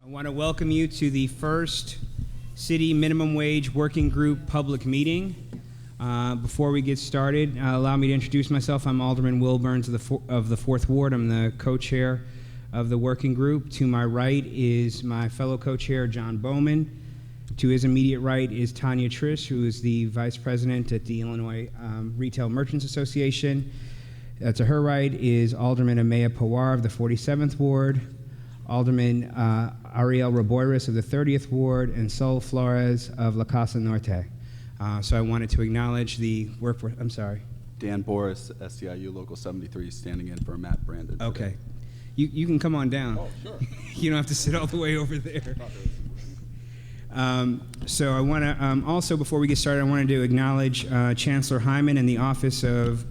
I want to welcome you to the first City Minimum Wage Working Group public meeting. Before we get started, allow me to introduce myself. I'm Alderman Will Burns of the 4th Ward. I'm the co-chair of the working group. To my right is my fellow co-chair, John Bowman. To his immediate right is Tanya Trish, who is the vice president at the Illinois Retail Merchants Association. To her right is Alderman Amaya Pawar of the 47th Ward, Alderman Ariel Raboyras of the 30th Ward, and Sol Flores of La Casa Norte. So I wanted to acknowledge the workforce. I'm sorry. Dan Boris, SCIU Local 73, standing in for Matt Brandon. Okay. You can come on down. Oh, sure. You don't have to sit all the way over there. So I want to also, before we get started, I wanted to acknowledge Chancellor Hyman and the Office of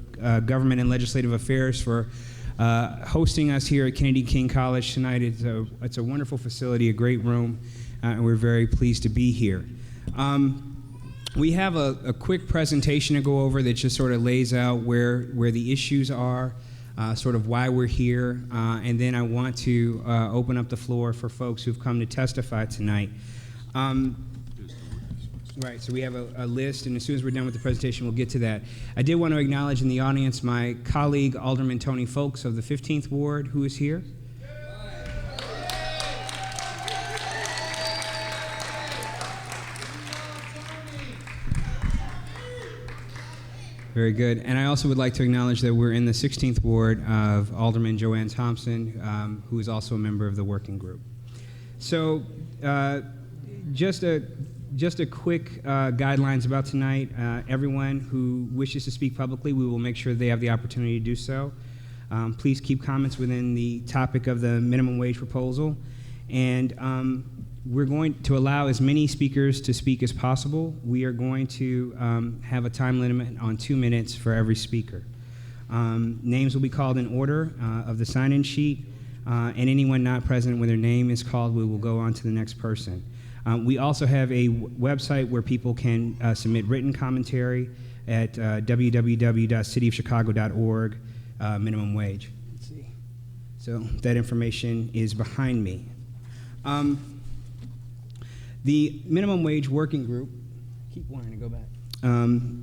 Government and Legislative Affairs for hosting us here at Kennedy King College tonight. It's a wonderful facility, a great room, and we're very pleased to be here. We have a quick presentation to go over that just sort of lays out where the issues are, sort of why we're here, and then I want to open up the floor for folks who've come to testify tonight. Right, so we have a list, and as soon as we're done with the presentation, we'll get to that. I did want to acknowledge in the audience my colleague, Alderman Tony Folks of the 15th Ward, who is here. Very good. And I also would like to acknowledge that we're in the 16th Ward of Alderman Joanne Thompson, who is also a member of the working group. So just a quick guidelines about tonight. Everyone who wishes to speak publicly, we will make sure they have the opportunity to do so. Please keep comments within the topic of the minimum wage proposal. And we're going to allow as many speakers to speak as possible. We are going to have a time limit on 2 minutes for every speaker. Names will be called in order of the sign-in sheet, and anyone not present when their name is called, we will go on to the next person. We also have a website where people can submit written commentary at www.cityofchicago.org, minimum wage. Let's see. So that information is behind me. The minimum wage working group, keep wanting to go back,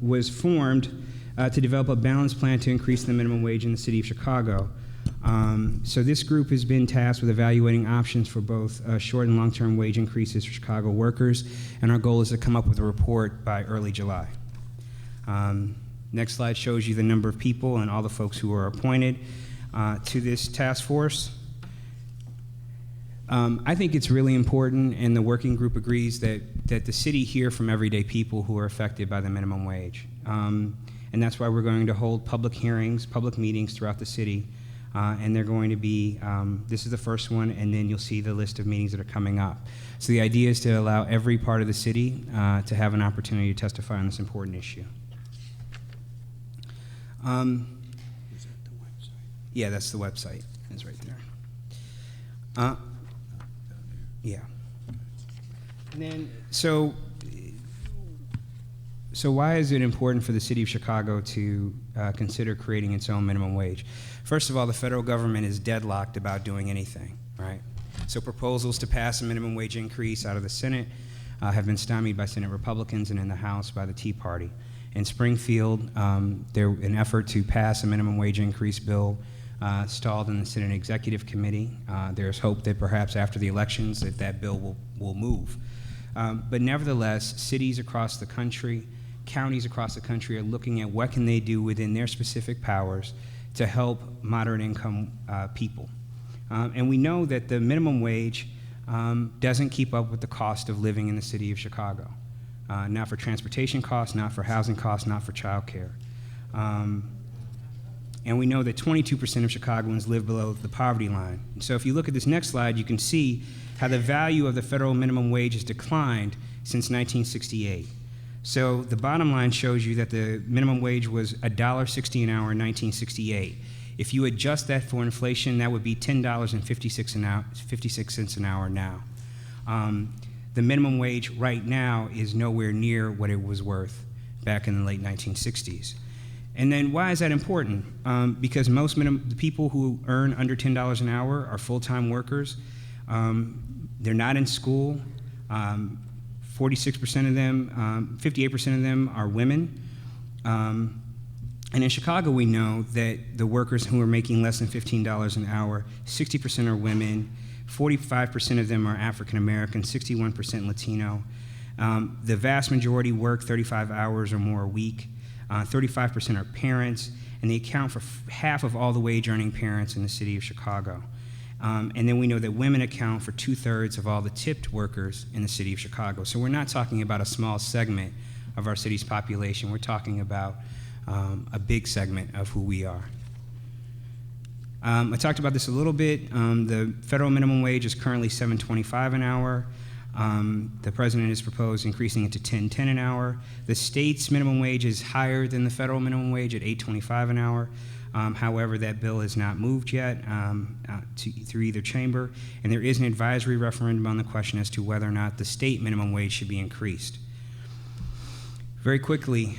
was formed to develop a balanced plan to increase the minimum wage in the city of Chicago. So this group has been tasked with evaluating options for both short and long-term wage increases for Chicago workers, and our goal is to come up with a report by early July. Next slide shows you the number of people and all the folks who are appointed to this task force. I think it's really important, and the working group agrees, that the city hear from everyday people who are affected by the minimum wage. And that's why we're going to hold public hearings, public meetings throughout the city. And they're going to be, this is the first one, and then you'll see the list of meetings that are coming up. So the idea is to allow every part of the city to have an opportunity to testify on this important issue. Is that the website? Yeah, that's the website. It's right there. Yeah. And then, so why is it important for the city of Chicago to consider creating its own minimum wage? First of all, the federal government is deadlocked about doing anything, right? So proposals to pass a minimum wage increase out of the Senate have been stymied by Senate Republicans, and in the House by the Tea Party. In Springfield, an effort to pass a minimum wage increase bill stalled in the Senate Executive Committee. There's hope that perhaps after the elections that bill will move. But nevertheless, cities across the country, counties across the country are looking at what can they do within their specific powers to help moderate income people. And we know that the minimum wage doesn't keep up with the cost of living in the city of Chicago. Not for transportation costs, not for housing costs, not for child care. And we know that 22% of Chicagoans live below the poverty line. And so if you look at this next slide, you can see how the value of the federal minimum wage has declined since 1968. So the bottom line shows you that the minimum wage was $1.60 an hour in 1968. If you adjust that for inflation, that would be $10.56 an hour now. The minimum wage right now is nowhere near what it was worth back in the late 1960s. And then why is that important? Because most the people who earn under $10 an hour are full-time workers. They're not in school. 46% of them, 58% of them are women. And in Chicago, we know that the workers who are making less than $15 an hour, 60% are women, 45% of them are African American, 61% Latino. The vast majority work 35 hours or more a week. 35% are parents, and they account for half of all the wage-earning parents in the city of Chicago. And then we know that women account for 2/3 of all the tipped workers in the city of Chicago. So we're not talking about a small segment of our city's population. We're talking about a big segment of who we are. I talked about this a little bit. The federal minimum wage is currently $7.25 an hour. The president has proposed increasing it to $10.10 an hour. The state's minimum wage is higher than the federal minimum wage at $8.25 an hour. However, that bill has not moved yet through either chamber, and there is an advisory referendum on the question as to whether or not the state minimum wage should be increased. Very quickly,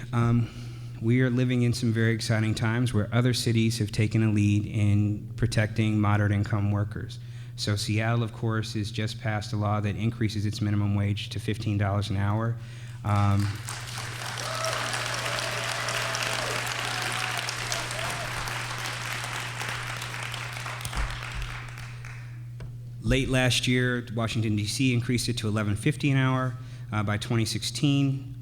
we are living in some very exciting times where other cities have taken a lead in protecting moderate income workers. So Seattle, of course, has just passed a law that increases its minimum wage to $15 an hour. Late last year, Washington, D.C. increased it to $11.50 an hour. By 2016,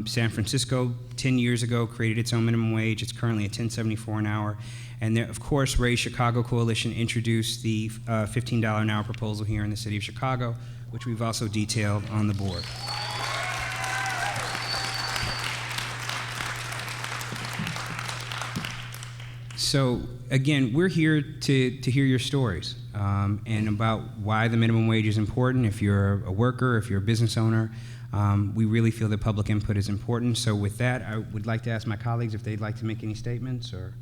San Francisco, 10 years ago, created its own minimum wage. It's currently at $10.74 an hour. And there, of course, Raise Chicago Coalition introduced the $15 an hour proposal here in the city of Chicago, which we've also detailed on the board. So again, we're here to hear your stories and about why the minimum wage is important. If you're a worker, if you're a business owner, we really feel that public input is important. So with that, I would like to ask my colleagues if they'd like to make any statements, or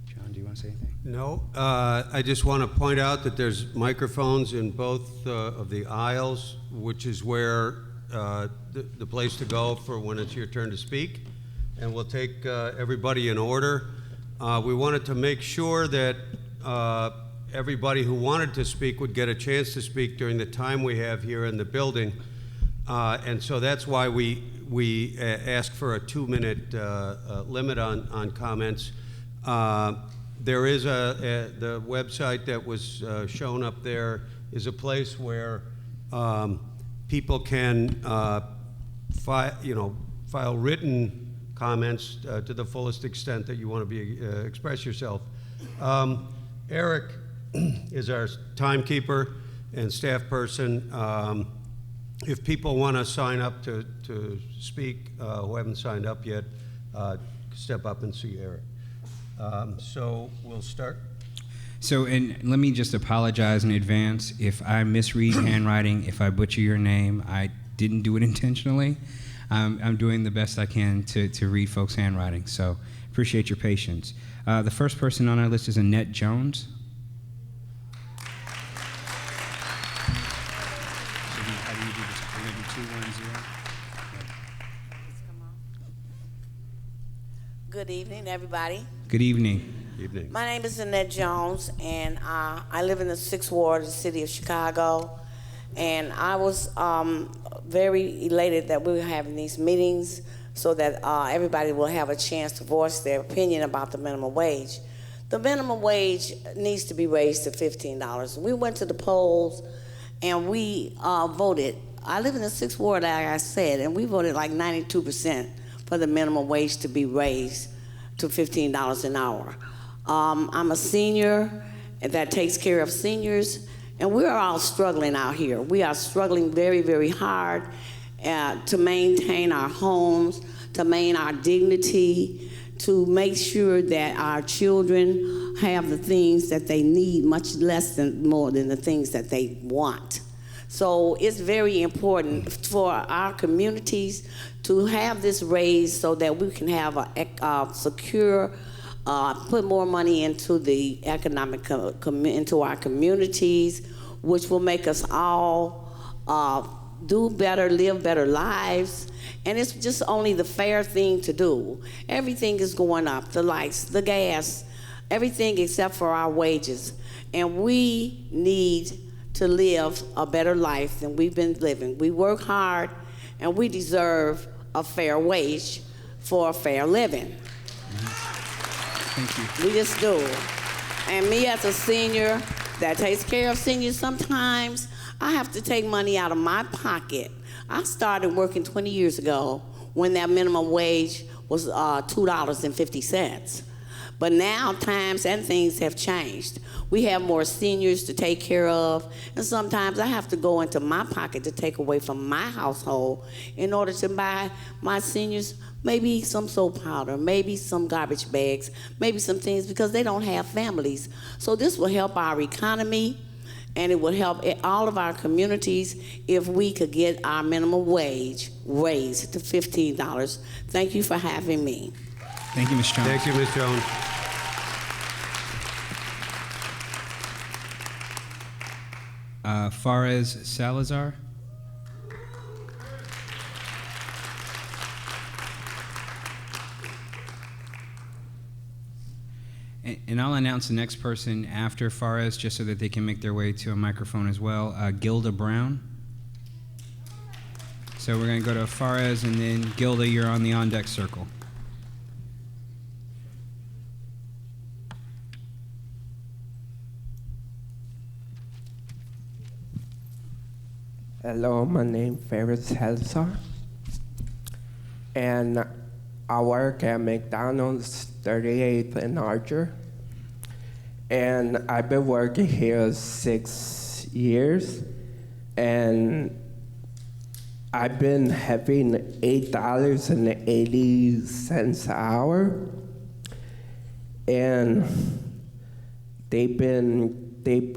John, do you want to say anything? No, I just want to point out that there's microphones in both of the aisles, which is where the place to go for when it's your turn to speak. And we'll take everybody in order. We wanted to make sure that everybody who wanted to speak would get a chance to speak during the time we have here in the building. And so that's why we ask for a 2-minute limit on comments. There is the website that was shown up there is a place where people can file written comments to the fullest extent that you want to express yourself. Eric is our timekeeper and staff person. If people want to sign up to speak who haven't signed up yet, step up and see Eric. So we'll start. So, and let me just apologize in advance if I misread handwriting, if I butcher your name. I didn't do it intentionally. I'm doing the best I can to read folks' handwriting, so appreciate your patience. The first person on our list is Annette Jones. How do you do this? We're going to do 210. Good evening, everybody. Good evening. Evening. My name is Annette Jones, and I live in the 6th Ward of the city of Chicago. And I was very elated that we were having these meetings so that everybody will have a chance to voice their opinion about the minimum wage. The minimum wage needs to be raised to $15. We went to the polls and we voted. I live in the 6th Ward, like I said, and we voted like 92% for the minimum wage to be raised to $15 an hour. I'm a senior that takes care of seniors, and we're all struggling out here. We are struggling very, very hard to maintain our homes, to maintain our dignity, to make sure that our children have the things that they need, much less than more than the things that they want. So it's very important for our communities to have this raised so that we can have a secure, put more money into the economic, into our communities, which will make us all do better, live better lives. And it's just only the fair thing to do. Everything is going up, the lights, the gas, everything except for our wages. And we need to live a better life than we've been living. We work hard, and we deserve a fair wage for a fair living. Thank you. We just do. And me as a senior that takes care of seniors, sometimes I have to take money out of my pocket. I started working 20 years ago when that minimum wage was $2.50. But now times and things have changed. We have more seniors to take care of, and sometimes I have to go into my pocket to take away from my household in order to buy my seniors maybe some soap powder, maybe some garbage bags, maybe some things because they don't have families. So this will help our economy, and it will help all of our communities if we could get our minimum wage raised to $15. Thank you for having me. Thank you, Ms. Jones. Thank you, Ms. Jones. Fares Salazar. And I'll announce the next person after Fares, just so that they can make their way to a microphone as well. Gilda Brown. So we're going to go to Fares, and then Gilda, you're on the on-deck circle. Hello, my name is Fares Salazar, and I work at McDonald's 38th and Archer, and I've been working here 6 years, and I've been having $8.80 an hour, and they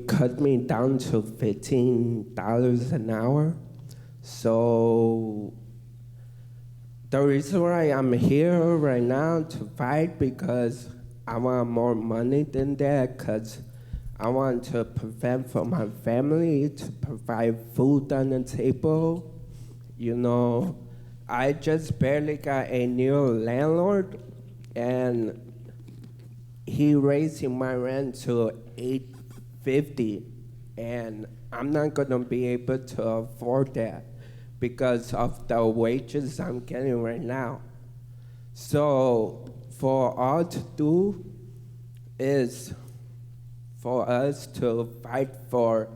cut me down to $15 an hour. So the reason why I'm here right now to fight, because I want more money than that, because I want to prevent for my family, to provide food on the table. You know, I just barely got a new landlord, and he raising my rent to $8.50, and I'm not gonna be able to afford that because of the wages I'm getting right now. So for all to do is for us to fight for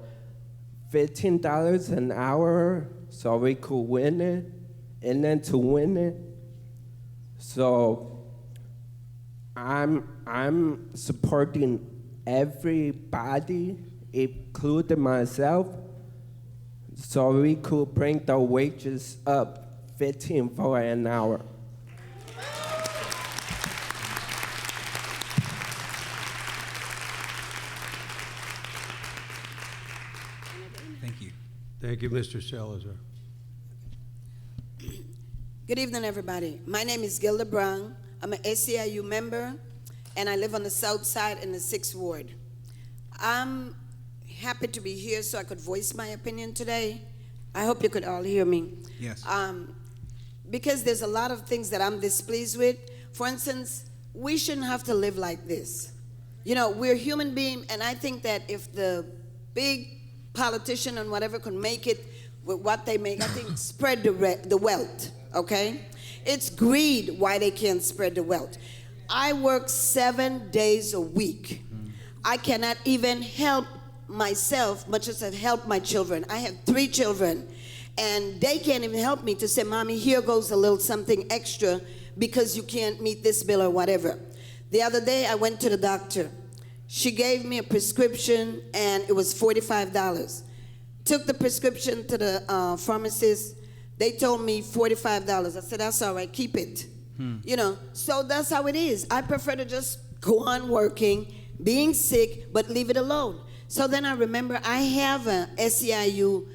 $15 an hour so we could win it, and then to win it. So I'm supporting everybody, including myself, so we could bring the wages up 15 for an hour. Thank you. Thank you, Mr. Salazar. Good evening, everybody. My name is Gilda Brown. I'm an SEIU member, and I live on the south side in the 6th Ward. I'm happy to be here so I could voice my opinion today. I hope you could all hear me. Yes. Because there's a lot of things that I'm displeased with. For instance, we shouldn't have to live like this. You know, we're human beings, and I think that if the big politician and whatever could make it with what they make, I think spread the wealth, okay? It's greed why they can't spread the wealth. I work 7 days a week. I cannot even help myself much as I help my children. I have 3 children, and they can't even help me to say, Mommy, here goes a little something extra because you can't meet this bill or whatever. The other day, I went to the doctor. She gave me a prescription, and it was $45. Took the prescription to the pharmacist. They told me $45. I said, that's all right, keep it. You know, so that's how it is. I prefer to just go on working, being sick, but leave it alone. So then I remember I have a SEIU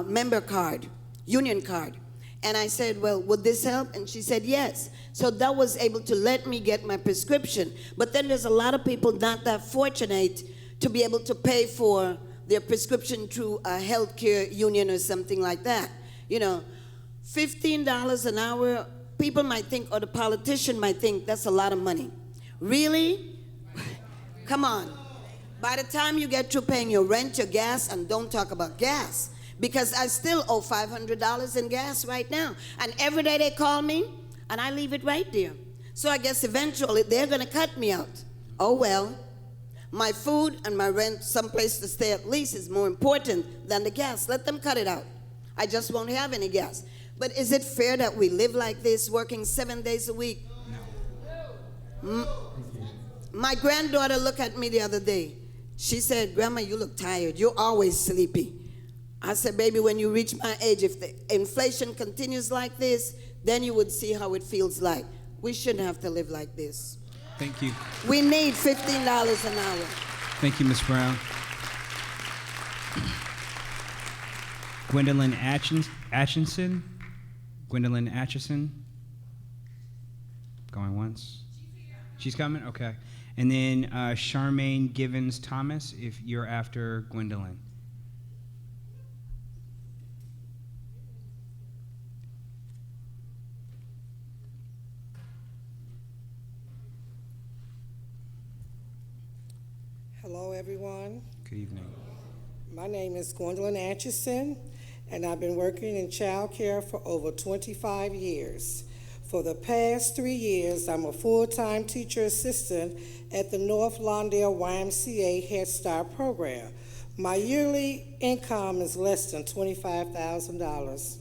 member card, union card. And I said, well, would this help? And she said, yes. So that was able to let me get my prescription. But then there's a lot of people not that fortunate to be able to pay for their prescription through a healthcare union or something like that. You know, $15 an hour, people might think, or the politician might think, that's a lot of money. Really? Come on. By the time you get to paying your rent, your gas, and don't talk about gas, because I still owe $500 in gas right now. And every day they call me, and I leave it right there. So I guess eventually they're going to cut me out. Oh well. My food and my rent, someplace to stay at least, is more important than the gas. Let them cut it out. I just won't have any gas. But is it fair that we live like this, working 7 days a week? No. My granddaughter looked at me the other day. She said, "Grandma, you look tired. You're always sleepy." I said, "Baby, when you reach my age, if the inflation continues like this, then you would see how it feels like. We shouldn't have to live like this." Thank you. We need $15 an hour. Thank you, Ms. Brown. Gwendolyn Atchison? Gwendolyn Atchison? Going once? She's coming? Okay. And then Charmaine Givens Thomas, if you're after Gwendolyn. Hello, everyone. Good evening. My name is Gwendolyn Atchison, and I've been working in child care for over 25 years. For the past 3 years, I'm a full-time teacher assistant at the North Lawndale YMCA Head Start program. My yearly income is less than $25,000.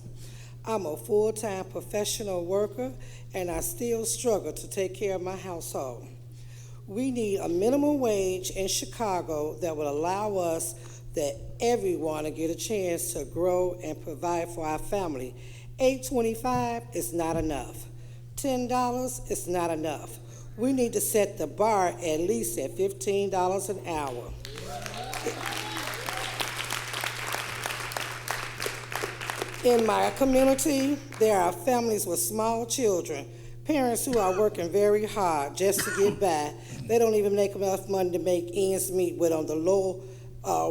I'm a full-time professional worker, and I still struggle to take care of my household. We need a minimum wage in Chicago that will allow us, that everyone, to get a chance to grow and provide for our family. $8.25 is not enough. $10 is not enough. We need to set the bar at least at $15 an hour. In my community, there are families with small children, parents who are working very hard just to get by. They don't even make enough money to make ends meet with on the low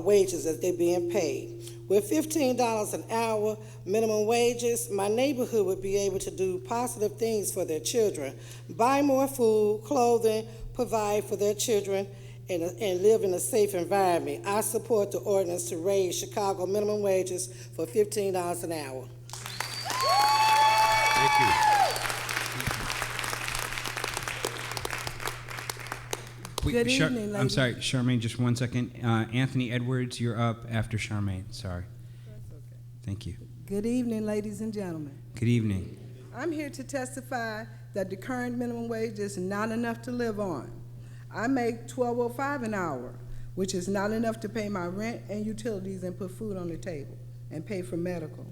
wages that they're being paid. With $15 an hour minimum wages, my neighborhood would be able to do positive things for their children, buy more food, clothing, provide for their children, and live in a safe environment. I support the ordinance to raise Chicago minimum wages for $15 an hour. Thank you. Good evening, I'm ladies. sorry, Charmaine, just 1 second. Anthony Edwards, you're up after Charmaine. Sorry. That's okay. Thank you. Good evening, ladies and gentlemen. Good evening. I'm here to testify that the current minimum wage is not enough to live on. I make $12.05 an hour, which is not enough to pay my rent and utilities and put food on the table and pay for medical.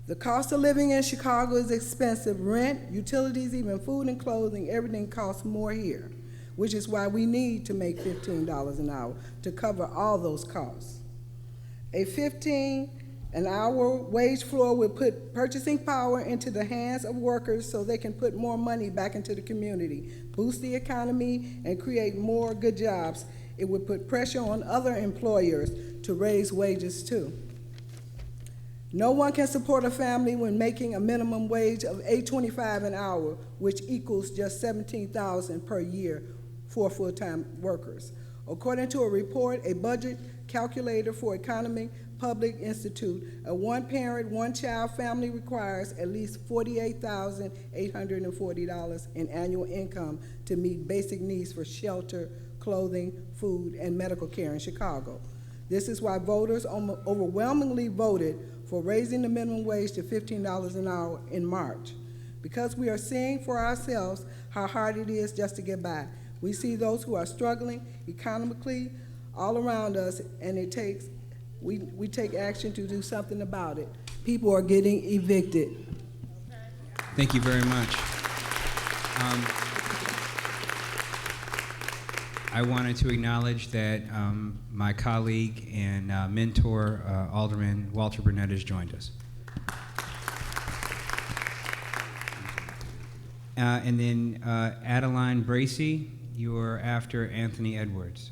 The cost of living in Chicago is expensive. Rent, utilities, even food and clothing, everything costs more here, which is why we need to make $15 an hour to cover all those costs. A $15 an hour wage floor would put purchasing power into the hands of workers so they can put more money back into the community, boost the economy, and create more good jobs. It would put pressure on other employers to raise wages too. No one can support a family when making a minimum wage of $8.25 an hour, which equals just $17,000 per year for full-time workers. According to a report, a budget calculator for Economic Public Institute, a one-parent, one-child family requires at least $48,840 in annual income to meet basic needs for shelter, clothing, food, and medical care in Chicago. This is why voters overwhelmingly voted for raising the minimum wage to $15 an hour in March, because we are seeing for ourselves how hard it is just to get by. We see those who are struggling economically all around us, and we take action to do something about it. People are getting evicted. Thank you very much. I wanted to acknowledge that my colleague and mentor, Alderman Walter Burnett, has joined us. And then Adeline Bracey, you are after Anthony Edwards.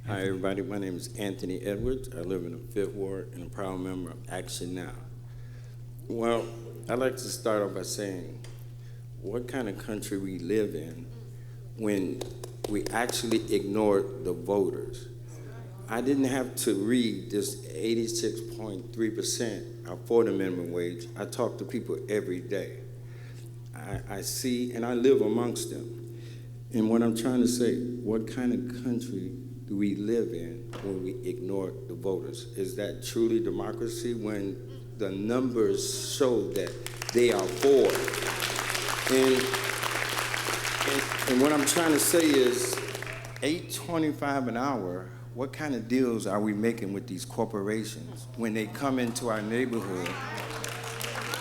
Hi, everybody. My name is Anthony Edwards. I live in the 5th Ward and I'm a proud member of Action Now. Well, I'd like to start off by saying what kind of country we live in when we actually ignored the voters. I didn't have to read this 86.3% for the minimum wage. I talk to people every day. I see and I live amongst them. And what I'm trying to say, what kind of country do we live in when we ignore the voters? Is that truly democracy when the numbers show that they are for it? And what I'm trying to say is $8.25 an hour, what kind of deals are we making with these corporations when they come into our neighborhood?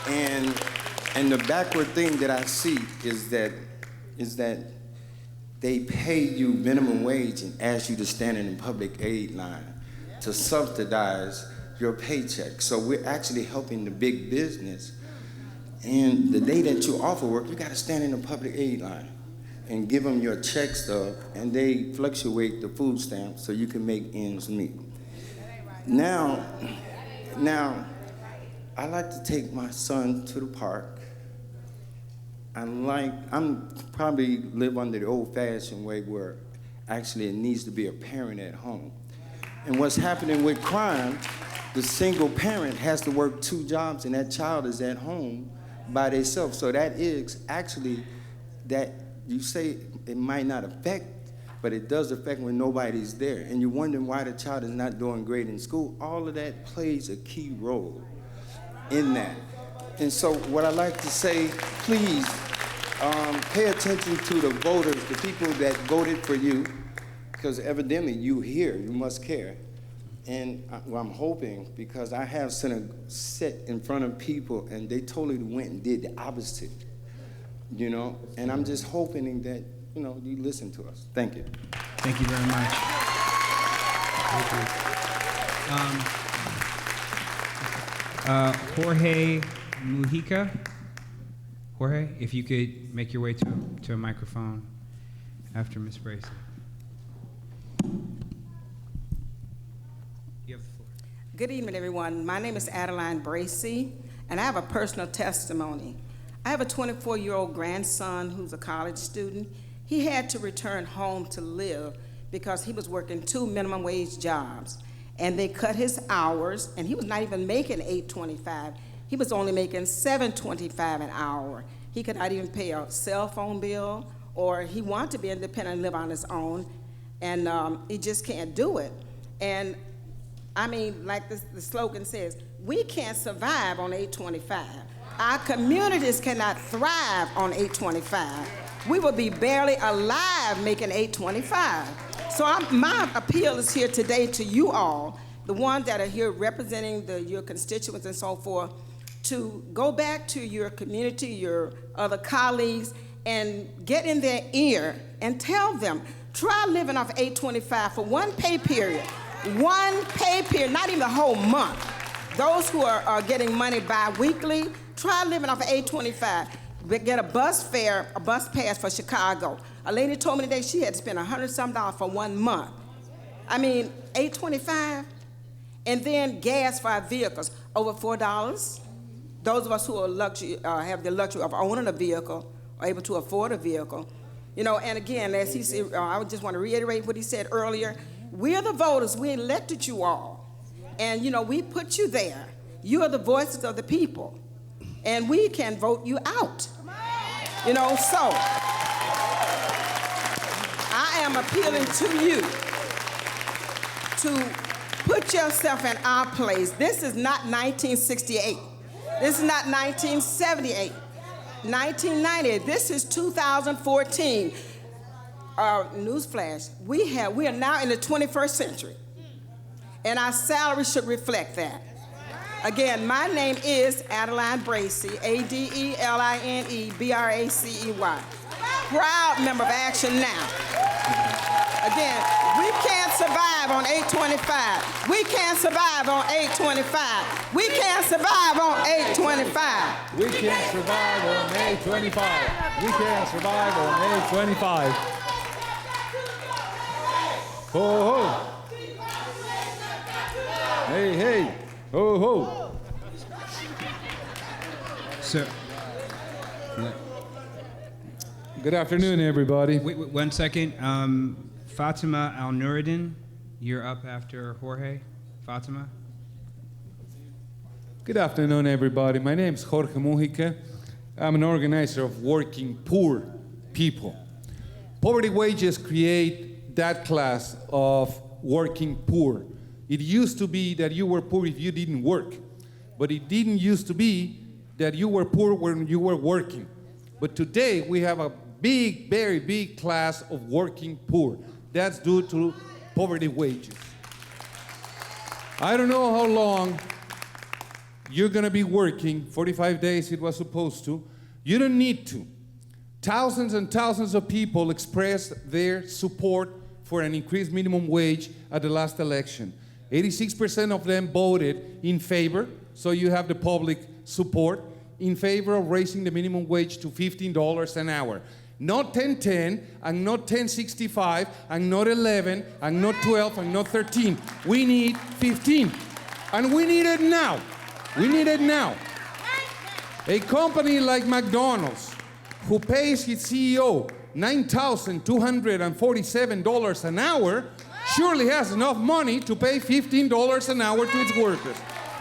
And the backward thing that I see is that they pay you minimum wage and ask you to stand in the public aid line to subsidize your paycheck. So we're actually helping the big business. And the day that you offer work, you got to stand in the public aid line and give them your check stub, and they fluctuate the food stamps so you can make ends meet. Now, I like to take my son to the park. I'm probably live under the old-fashioned way where actually it needs to be a parent at home. And what's happening with crime, the single parent has to work 2 jobs and that child is at home by themselves. So that is actually that you say it might not affect, but it does affect when nobody's there. And you're wondering why the child is not doing great in school. All of that plays a key role in that. And so what I like to say, please pay attention to the voters, the people that voted for you, because evidently you here, you must care. And I'm hoping, because I have sat in front of people and they totally went and did the opposite, you know? And I'm just hoping that, you know, you listen to us. Thank you. Thank you very much. Jorge Mujica. Jorge, if you could make your way to a microphone after Ms. Bracy. You have the floor. Good evening, everyone. My name is Adeline Bracy, and I have a personal testimony. I have a 24-year-old grandson who's a college student. He had to return home to live because he was working 2 minimum wage jobs, and they cut his hours, and he was not even making $8.25. He was only making $7.25 an hour. He could not even pay a cell phone bill, or he wanted to be independent and live on his own, and he just can't do it. And I mean, like the slogan says, we can't survive on $8.25. Our communities cannot thrive on $8.25. We will be barely alive making $8.25. So my appeal is here today to you all, the ones that are here representing your constituents and so forth, to go back to your community, your other colleagues, and get in their ear and tell them, try living off $8.25 for one pay period. One pay period, not even a whole month. Those who are getting money bi-weekly, try living off of $8.25. Get a bus fare, a bus pass for Chicago. A lady told me today she had to spend $100-some for 1 month. I mean, $8.25, and then gas for our vehicles, over $4. Those of us who are have the luxury of owning a vehicle, are able to afford a vehicle. You know, and again, as he said, I just want to reiterate what he said earlier. We're the voters. We elected you all. And, you know, we put you there. You are the voices of the people. And we can vote you out. You know, so I am appealing to you to put yourself in our place. This is not 1968. This is not 1978. 1998. This is 2014. Newsflash, we are now in the 21st century, and our salary should reflect that. Again, my name is Adeline Bracy, Adeline Bracey. Proud member of Action Now. Again, we can't survive on $8.25. We can't survive on $8.25. We can't survive on $8.25. We can't survive on $8.25. We can't survive on $8.25. Ho, ho. Hey, hey. Ho, ho. So, Good afternoon, everybody. Wait, 1 second. Fatima Al Nuruddin, you're up after Jorge. Fatima. Good afternoon, everybody. My name is Jorge Mujica. I'm an organizer of working poor people. Poverty wages create that class of working poor. It used to be that you were poor if you didn't work, but it didn't used to be that you were poor when you were working. But today we have a big, very big class of working poor. That's due to poverty wages. I don't know how long you're gonna be working, 45 days it was supposed to. You don't need to. Thousands and thousands of people expressed their support for an increased minimum wage at the last election. 86% of them voted in favor, so you have the public support, in favor of raising the minimum wage to $15 an hour. Not 10.10, and not 10.65, and not 11, and not 12, and not 13. We need 15. And we need it now. We need it now. A company like McDonald's, who pays its CEO $9,247 an hour, surely has enough money to pay $15 an hour to its workers.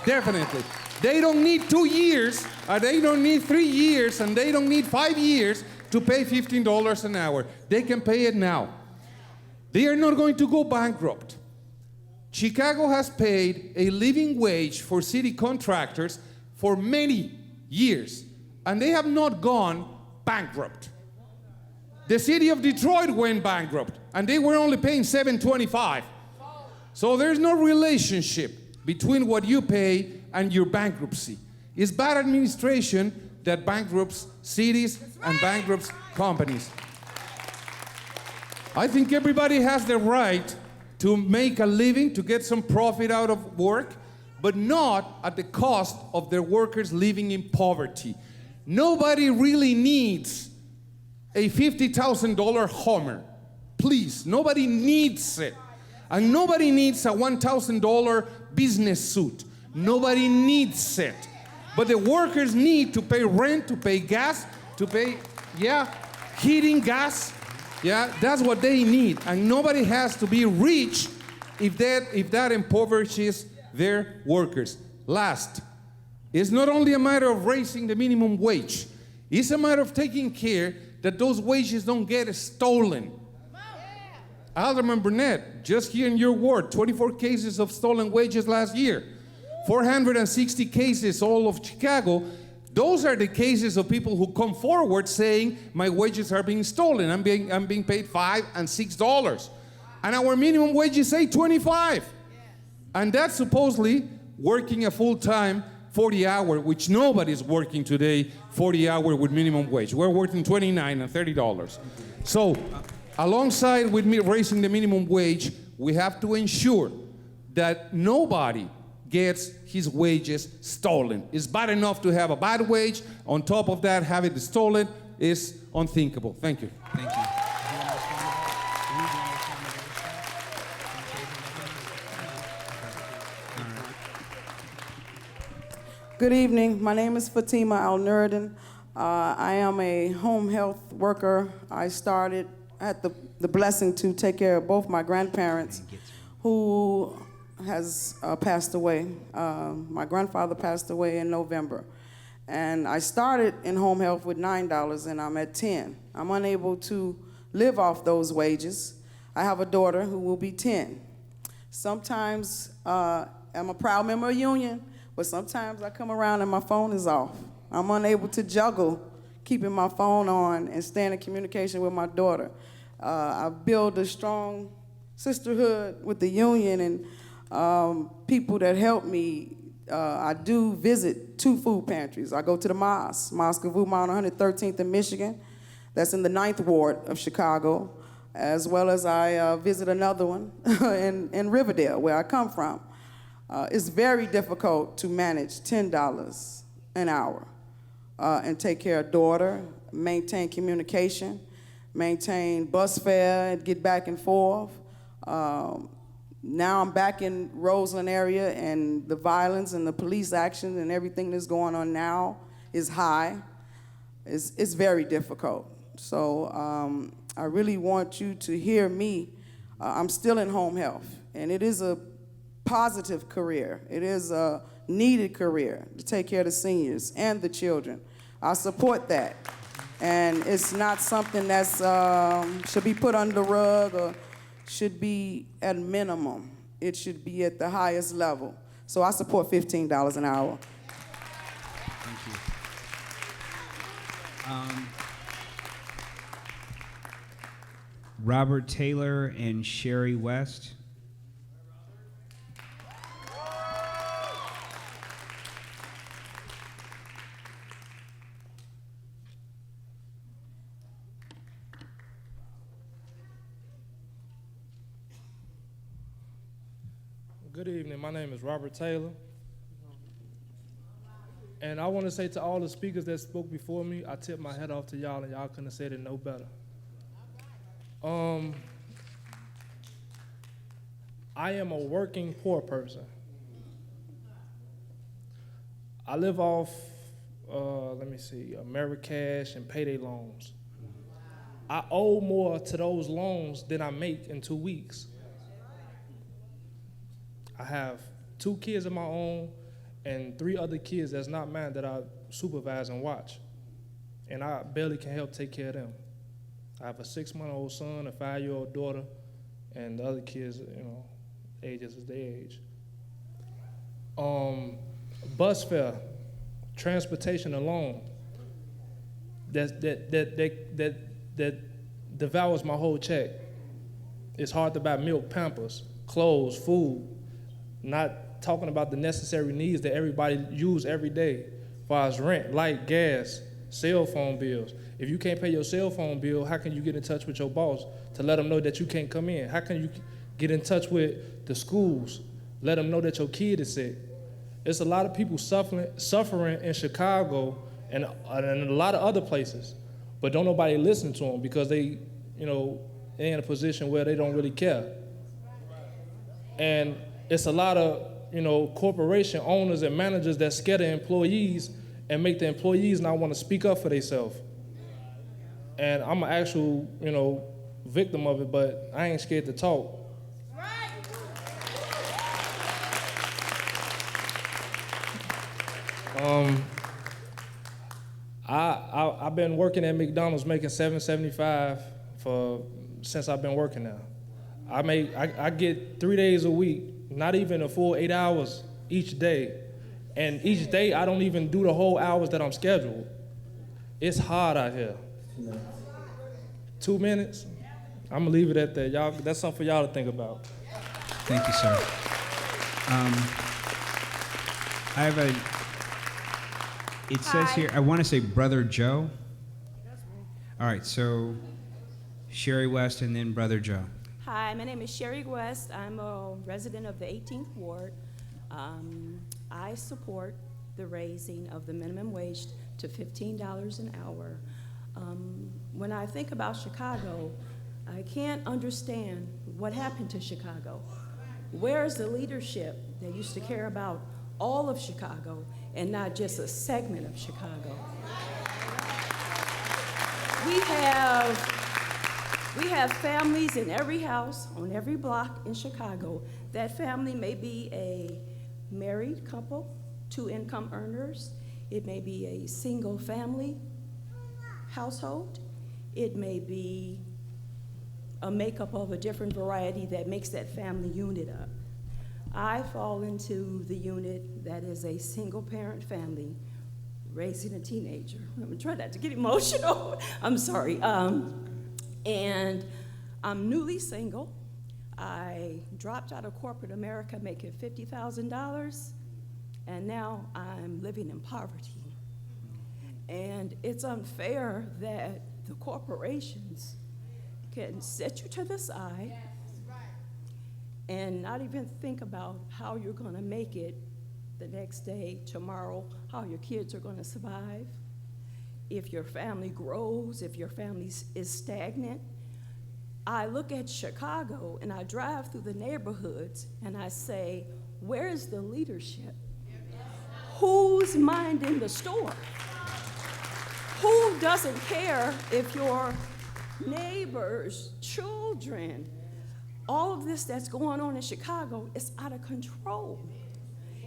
Definitely. They don't need 2 years, and they don't need 3 years, and they don't need 5 years to pay $15 an hour. They can pay it now. They are not going to go bankrupt. Chicago has paid a living wage for city contractors for many years, and they have not gone bankrupt. The city of Detroit went bankrupt, and they were only paying $7.25. So there's no relationship between what you pay and your bankruptcy. It's bad administration that bankrupts cities and bankrupts companies. I think everybody has the right to make a living, to get some profit out of work, but not at the cost of their workers living in poverty. Nobody really needs a $50,000 Hummer. Please, nobody needs it. And nobody needs a $1,000 business suit. Nobody needs it. But the workers need to pay rent, to pay gas, to pay, heating, gas. That's what they need. And nobody has to be rich if that impoverishes their workers. Last, it's not only a matter of raising the minimum wage. It's a matter of taking care that those wages don't get stolen. Alderman Burnett, just here in your ward, 24 cases of stolen wages last year. 460 cases all of Chicago. Those are the cases of people who come forward saying my wages are being stolen. I'm being paid $5 and $6. And our minimum wages say $25. And that's supposedly working a full-time 40-hour, which nobody's working today 40-hour with minimum wage. We're working $29 and $30. So alongside with me raising the minimum wage, we have to ensure that nobody gets his wages stolen. It's bad enough to have a bad wage. On top of that, have it stolen is unthinkable. Thank you. Thank you. Good evening. My name is Fatima Al Nuruddin. I am a home health worker. I had the blessing to take care of both my grandparents who has passed away. My grandfather passed away in November. And I started in home health with $9 and I'm at 10. I'm unable to live off those wages. I have a daughter who will be 10. Sometimes I'm a proud member of union, but sometimes I come around and my phone is off. I'm unable to juggle keeping my phone on and staying in communication with my daughter. I've built a strong sisterhood with the union and people that help me. I do visit 2 food pantries. I go to the Mosque of Umar on 113th in Michigan. That's in the 9th Ward of Chicago, as well as I visit another one in Riverdale, where I come from. It's very difficult to manage $10 an hour and take care of daughter, maintain communication, maintain bus fare, and get back and forth. Now I'm back in Roseland area, and the violence and the police action and everything that's going on now is high. It's very difficult. So I really want you to hear me. I'm still in home health, and it is a positive career. It is a needed career to take care of the seniors and the children. I support that. And it's not something that's should be put under the rug or should be at minimum. It should be at the highest level. So I support $15 an hour. Thank you. Robert Taylor and Sherry West. Good evening. My name is Robert Taylor. And I want to say to all the speakers that spoke before me, I tip my hat off to y'all, and y'all couldn't have said it no better. I am a working poor person. I live off, Americash and payday loans. I owe more to those loans than I make in 2 weeks. I have 2 kids of my own and 3 other kids that's not mine that I supervise and watch. And I barely can help take care of them. I have a 6-month-old son, a 5-year-old daughter, and the other kids, ages is their age. Bus fare, transportation alone, that devours my whole check. It's hard to buy milk, Pampers, clothes, food, not talking about the necessary needs that everybody use every day, as far as rent, light, gas, cell phone bills. If you can't pay your cell phone bill, how can you get in touch with your boss to let them know that you can't come in? How can you get in touch with the schools, let them know that your kid is sick? There's a lot of people suffering in Chicago and a lot of other places, but don't nobody listen to them because they're in a position where they don't really care. And it's a lot of corporation owners and managers that scare the employees and make the employees not want to speak up for themselves. And I'm an actual, victim of it, but I ain't scared to talk. I've been working at McDonald's making $7.75 since I've been working now. I get 3 days a week, not even a full 8 hours each day. And each day I don't even do the whole hours that I'm scheduled. It's hard out here. 2 minutes? I'm gonna leave it at that. Y'all, that's something for y'all to think about. Thank you, sir. It says here, I want to say Brother Joe. All right, so Sherry West and then Brother Joe. Hi, my name is Sherry West. I'm a resident of the 18th Ward. I support the raising of the minimum wage to $15 an hour. When I think about Chicago, I can't understand what happened to Chicago. Where's the leadership that used to care about all of Chicago and not just a segment of Chicago? We have families in every house, on every block in Chicago. That family may be a married couple, 2 income earners. It may be a single family household. It may be a makeup of a different variety that makes that family unit up. I fall into the unit that is a single parent family raising a teenager. I'm gonna try not to get emotional. I'm sorry. And I'm newly single. I dropped out of corporate America making $50,000, and now I'm living in poverty. And it's unfair that the corporations can set you to the side and not even think about how you're gonna make it the next day, tomorrow, how your kids are gonna survive, if your family grows, if your family is stagnant. I look at Chicago and I drive through the neighborhoods and I say, where is the leadership? Who's minding the store? Who doesn't care if your neighbors, children, all of this that's going on in Chicago is out of control?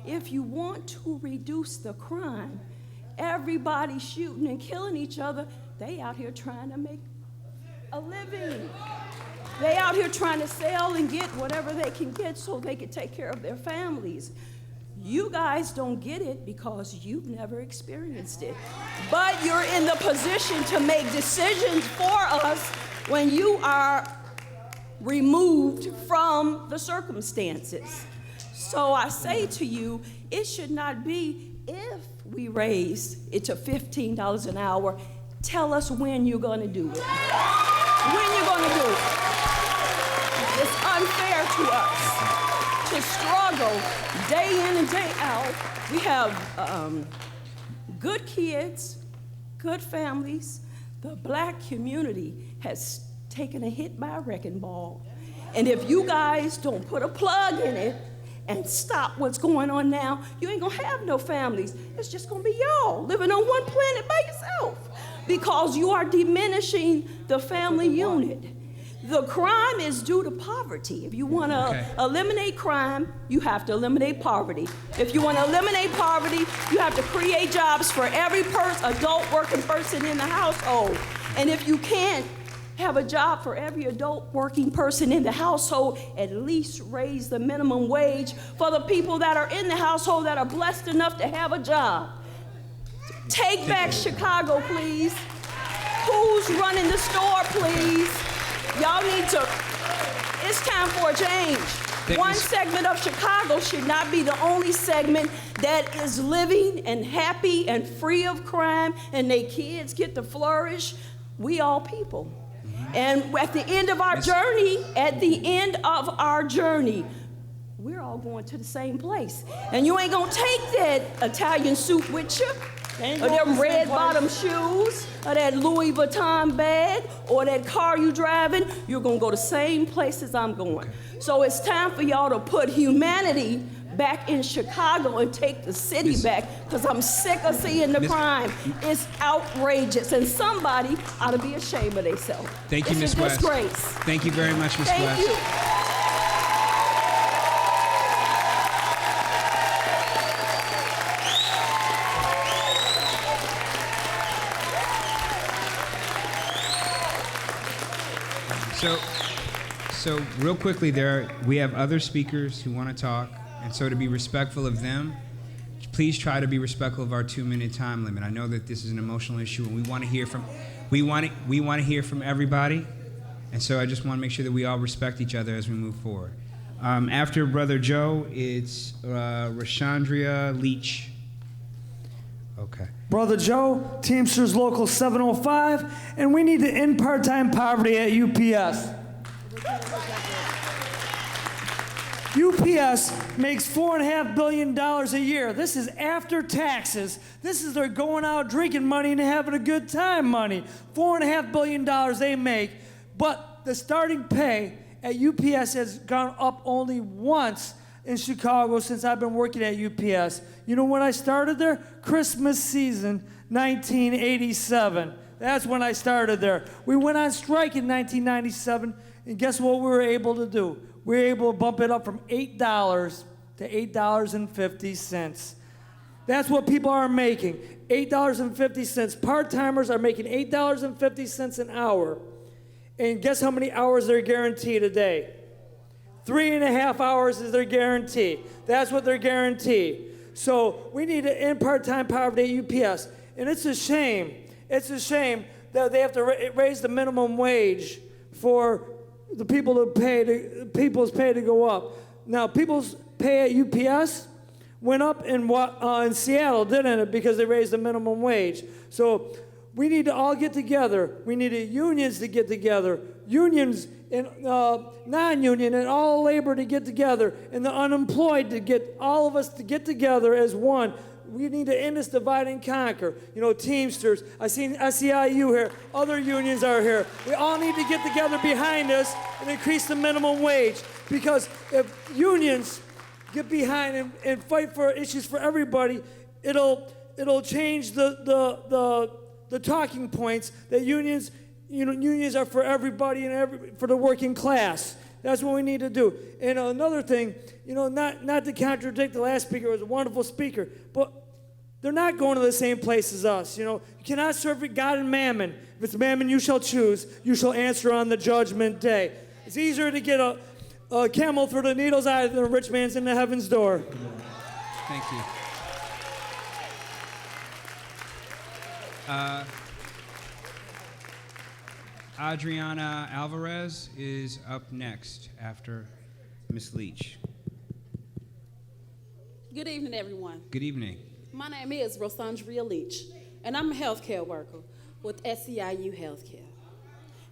If you want to reduce the crime, everybody shooting and killing each other, they out here trying to make a living. They out here trying to sell and get whatever they can get so they can take care of their families. You guys don't get it because you've never experienced it. But you're in the position to make decisions for us when you are removed from the circumstances. So I say to you, it should not be if we raise it to $15 an hour. Tell us when you're going to do it. When you're going to do it. It's unfair to us to struggle day in and day out. We have good kids, good families. The black community has taken a hit by a wrecking ball. And if you guys don't put a plug in it and stop what's going on now, you ain't gonna have no families. It's just gonna be y'all living on one planet by yourself because you are diminishing the family unit. The crime is due to poverty. If you want to eliminate crime, you have to eliminate poverty. If you want to eliminate poverty, you have to create jobs for every adult working person in the household. And if you can't have a job for every adult working person in the household, at least raise the minimum wage for the people that are in the household that are blessed enough to have a job. Take back Chicago, please. Who's running the store, please? Y'all need to, it's time for a change. One segment of Chicago should not be the only segment that is living and happy and free of crime and their kids get to flourish. We all people. And at the end of our journey, we're all going to the same place. And you ain't gonna take that Italian suit with you, or them red bottom shoes, or that Louis Vuitton bag, or that car you driving. You're gonna go the same places I'm going. So it's time for y'all to put humanity back in Chicago and take the city back, because I'm sick of seeing the crime. It's outrageous, and somebody ought to be ashamed of themselves. Thank you, Ms. West. It's a disgrace. Thank you very much, Ms. West. Thank you. So real quickly, we have other speakers who want to talk, and so to be respectful of them, please try to be respectful of our 2-minute time limit. I know that this is an emotional issue, and we want to hear from everybody, and so I just want to make sure that we all respect each other as we move forward. After Brother Joe, it's Rashandria Leach. Okay. Brother Joe, Teamsters Local 705, and we need to end part-time poverty at UPS. UPS makes $4.5 billion a year. This is after taxes. This is their going out drinking money and having a good time money. $4.5 billion they make, but the starting pay at UPS has gone up only once in Chicago since I've been working at UPS. You know when I started there? Christmas season, 1987. That's when I started there. We went on strike in 1997, and guess what we were able to do? We were able to bump it up from $8 to $8.50. That's what people are making, $8.50. Part-timers are making $8.50 an hour. And guess how many hours they're guaranteed a day? 3.5 hours is their guarantee. That's what they're guaranteed. So we need to end part-time poverty at UPS. And it's a shame. It's a shame that they have to raise the minimum wage for the people to pay, people's pay to go up. Now, people's pay at UPS went up in Seattle, didn't it? Because they raised the minimum wage. So we need to all get together. We need unions to get together. Unions and non-union and all labor to get together, and the unemployed to get all of us to get together as one. We need to end this divide and conquer. You know, Teamsters, I see SEIU here, other unions are here. We all need to get together behind us and increase the minimum wage, because if unions get behind and fight for issues for everybody, it'll change the the talking points that unions, unions are for everybody and for the working class. That's what we need to do. And another thing, not to contradict the last speaker, was a wonderful speaker, but they're not going to the same place as us. You cannot serve God and mammon. If it's mammon you shall choose, you shall answer on the judgment day. It's easier to get a camel through the needle's eye than a rich man's in the heaven's door. Thank you. Adriana Alvarez is up next after Ms. Leach. Good evening, everyone. Good evening. My name is Rosandria Leach, and I'm a healthcare worker with SEIU Healthcare.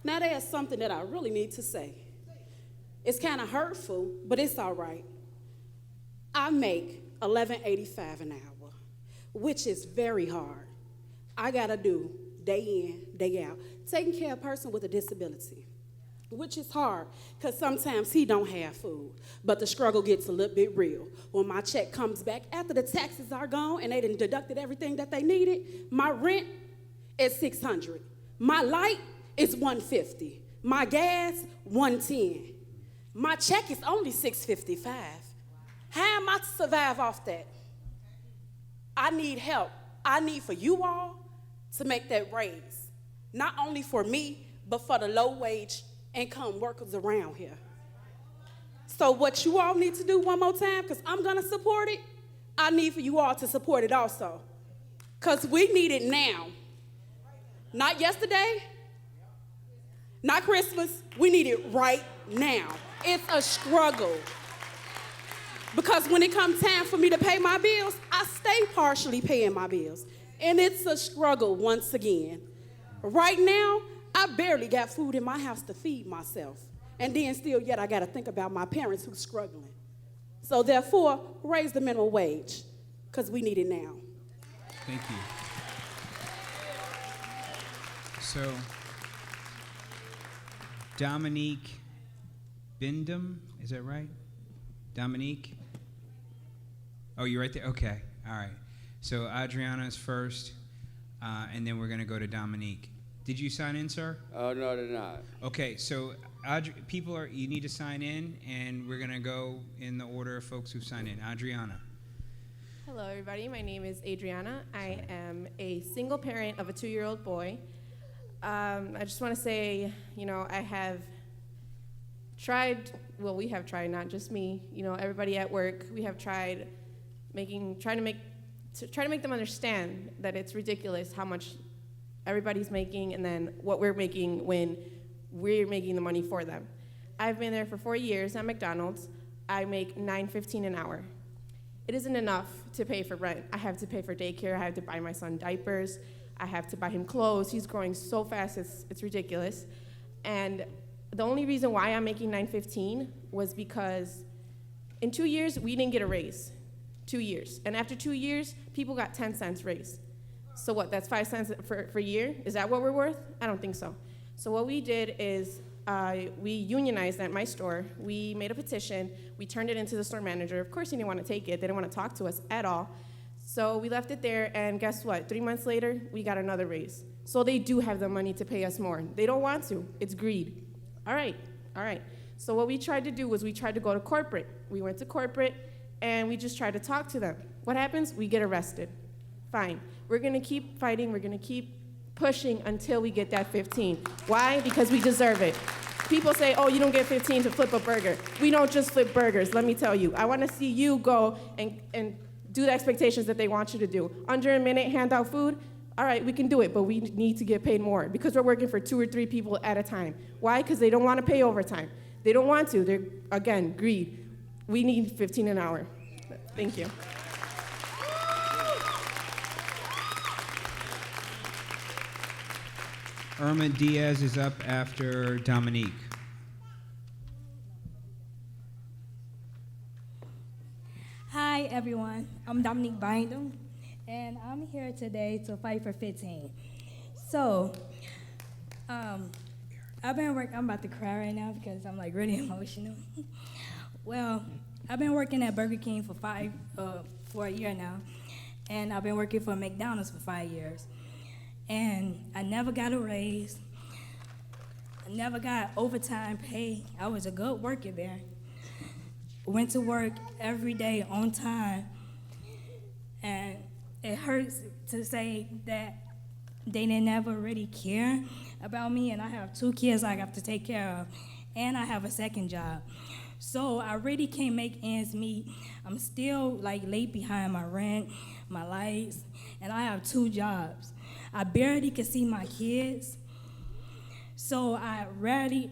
Now, there's something that I really need to say. It's kind of hurtful, but it's all right. I make $11.85 an hour, which is very hard. I gotta do day in, day out, taking care of a person with a disability, which is hard because sometimes he don't have food, but the struggle gets a little bit real. When my check comes back, after the taxes are gone and they done deducted everything that they needed, my rent is $600. My light is $150. My gas, $110. My check is only $655. How am I to survive off that? I need help. I need for you all to make that raise. Not only for me, but for the low-wage income workers around here. So what you all need to do one more time, because I'm going to support it, I need for you all to support it also. Because we need it now. Not yesterday, not Christmas. We need it right now. It's a struggle. Because when it comes time for me to pay my bills, I stay partially paying my bills. And it's a struggle once again. Right now, I barely got food in my house to feed myself. And then still yet I got to think about my parents who's struggling. So therefore, raise the minimum wage, because we need it now. Thank you. So, Dominique Bindum, is that right? Dominique? Oh, you're right there? Okay, all right. So Adriana is first, and then we're going to go to Dominique. Did you sign in, sir? Oh, no, they're not. Okay, so you need to sign in, and we're going to go in the order of folks who signed in. Adriana. Hello, everybody. My name is Adriana. I am a single parent of a 2-year-old boy. I just want to say, I have tried, well, we have tried, not just me, everybody at work, we have tried trying to make them understand that it's ridiculous how much everybody's making and then what we're making when we're making the money for them. I've been there for 4 years at McDonald's. I make $9.15 an hour. It isn't enough to pay for rent. I have to pay for daycare. I have to buy my son diapers. I have to buy him clothes. He's growing so fast, it's ridiculous. And the only reason why I'm making $9.15 was because in 2 years, we didn't get a raise. 2 years. And after 2 years, people got 10 cents raise. So what, that's 5 cents for a year? Is that what we're worth? I don't think so. So what we did is we unionized at my store. We made a petition. We turned it into the store manager. Of course, he didn't want to take it. They didn't want to talk to us at all. So we left it there, and guess what? 3 months later, we got another raise. So they do have the money to pay us more. They don't want to. It's greed. All right. So what we tried to do was we tried to go to corporate. We went to corporate, and we just tried to talk to them. What happens? We get arrested. Fine. We're going to keep fighting. We're going to keep pushing until we get that 15. Why? Because we deserve it. People say, oh, you don't get 15 to flip a burger. We don't just flip burgers, let me tell you. I want to see you go and do the expectations that they want you to do. Under a minute, hand out food. All right, we can do it, but we need to get paid more because we're working for 2 or 3 people at a time. Why? Because they don't want to pay overtime. They don't want to. They're, again, greed. We need 15 an hour. Thank you. Irma Diaz is up after Dominique. Hi, everyone. I'm Dominique Bindum, and I'm here today to fight for 15. So, I've been working, I'm about to cry right now because I'm like really emotional. Well, I've been working at Burger King for a year now, and I've been working for McDonald's for 5 years. and I never got a raise. I never got overtime pay. I was a good worker there. Went to work every day on time, and it hurts to say that they didn't ever really care about me, and I have 2 kids I have to take care of, and I have a second job. So I really can't make ends meet. I'm still like late behind my rent, my lights, and I have 2 jobs. I barely can see my kids. So I rarely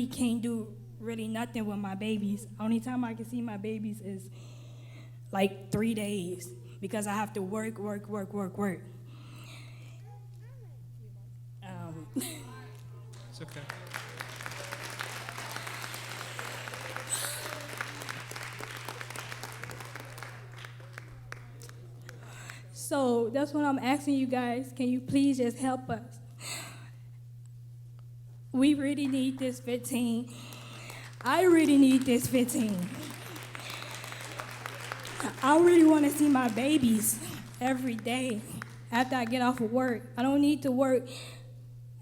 can't do really nothing with my babies. Only time I can see my babies is like 3 days because I have to work. It's okay. So that's what I'm asking you guys. Can you please just help us? We really need this 15. I really need this 15. I really want to see my babies every day after I get off of work. I don't need to work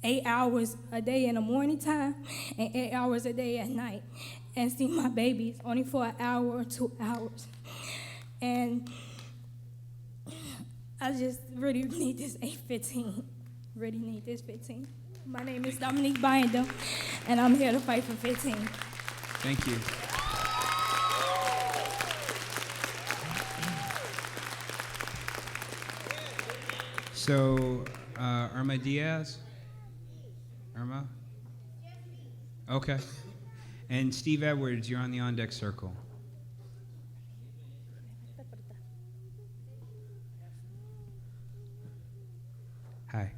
8 hours a day in the morning time and 8 hours a day at night and see my babies only for an hour or 2 hours. And I just really need this 815. Really need this 15. My name is Dominique Binder, and I'm here to fight for 15. Thank you. So, Irma Diaz? Irma? Okay. And Steve Edwards, you're on the on-deck circle. Hi.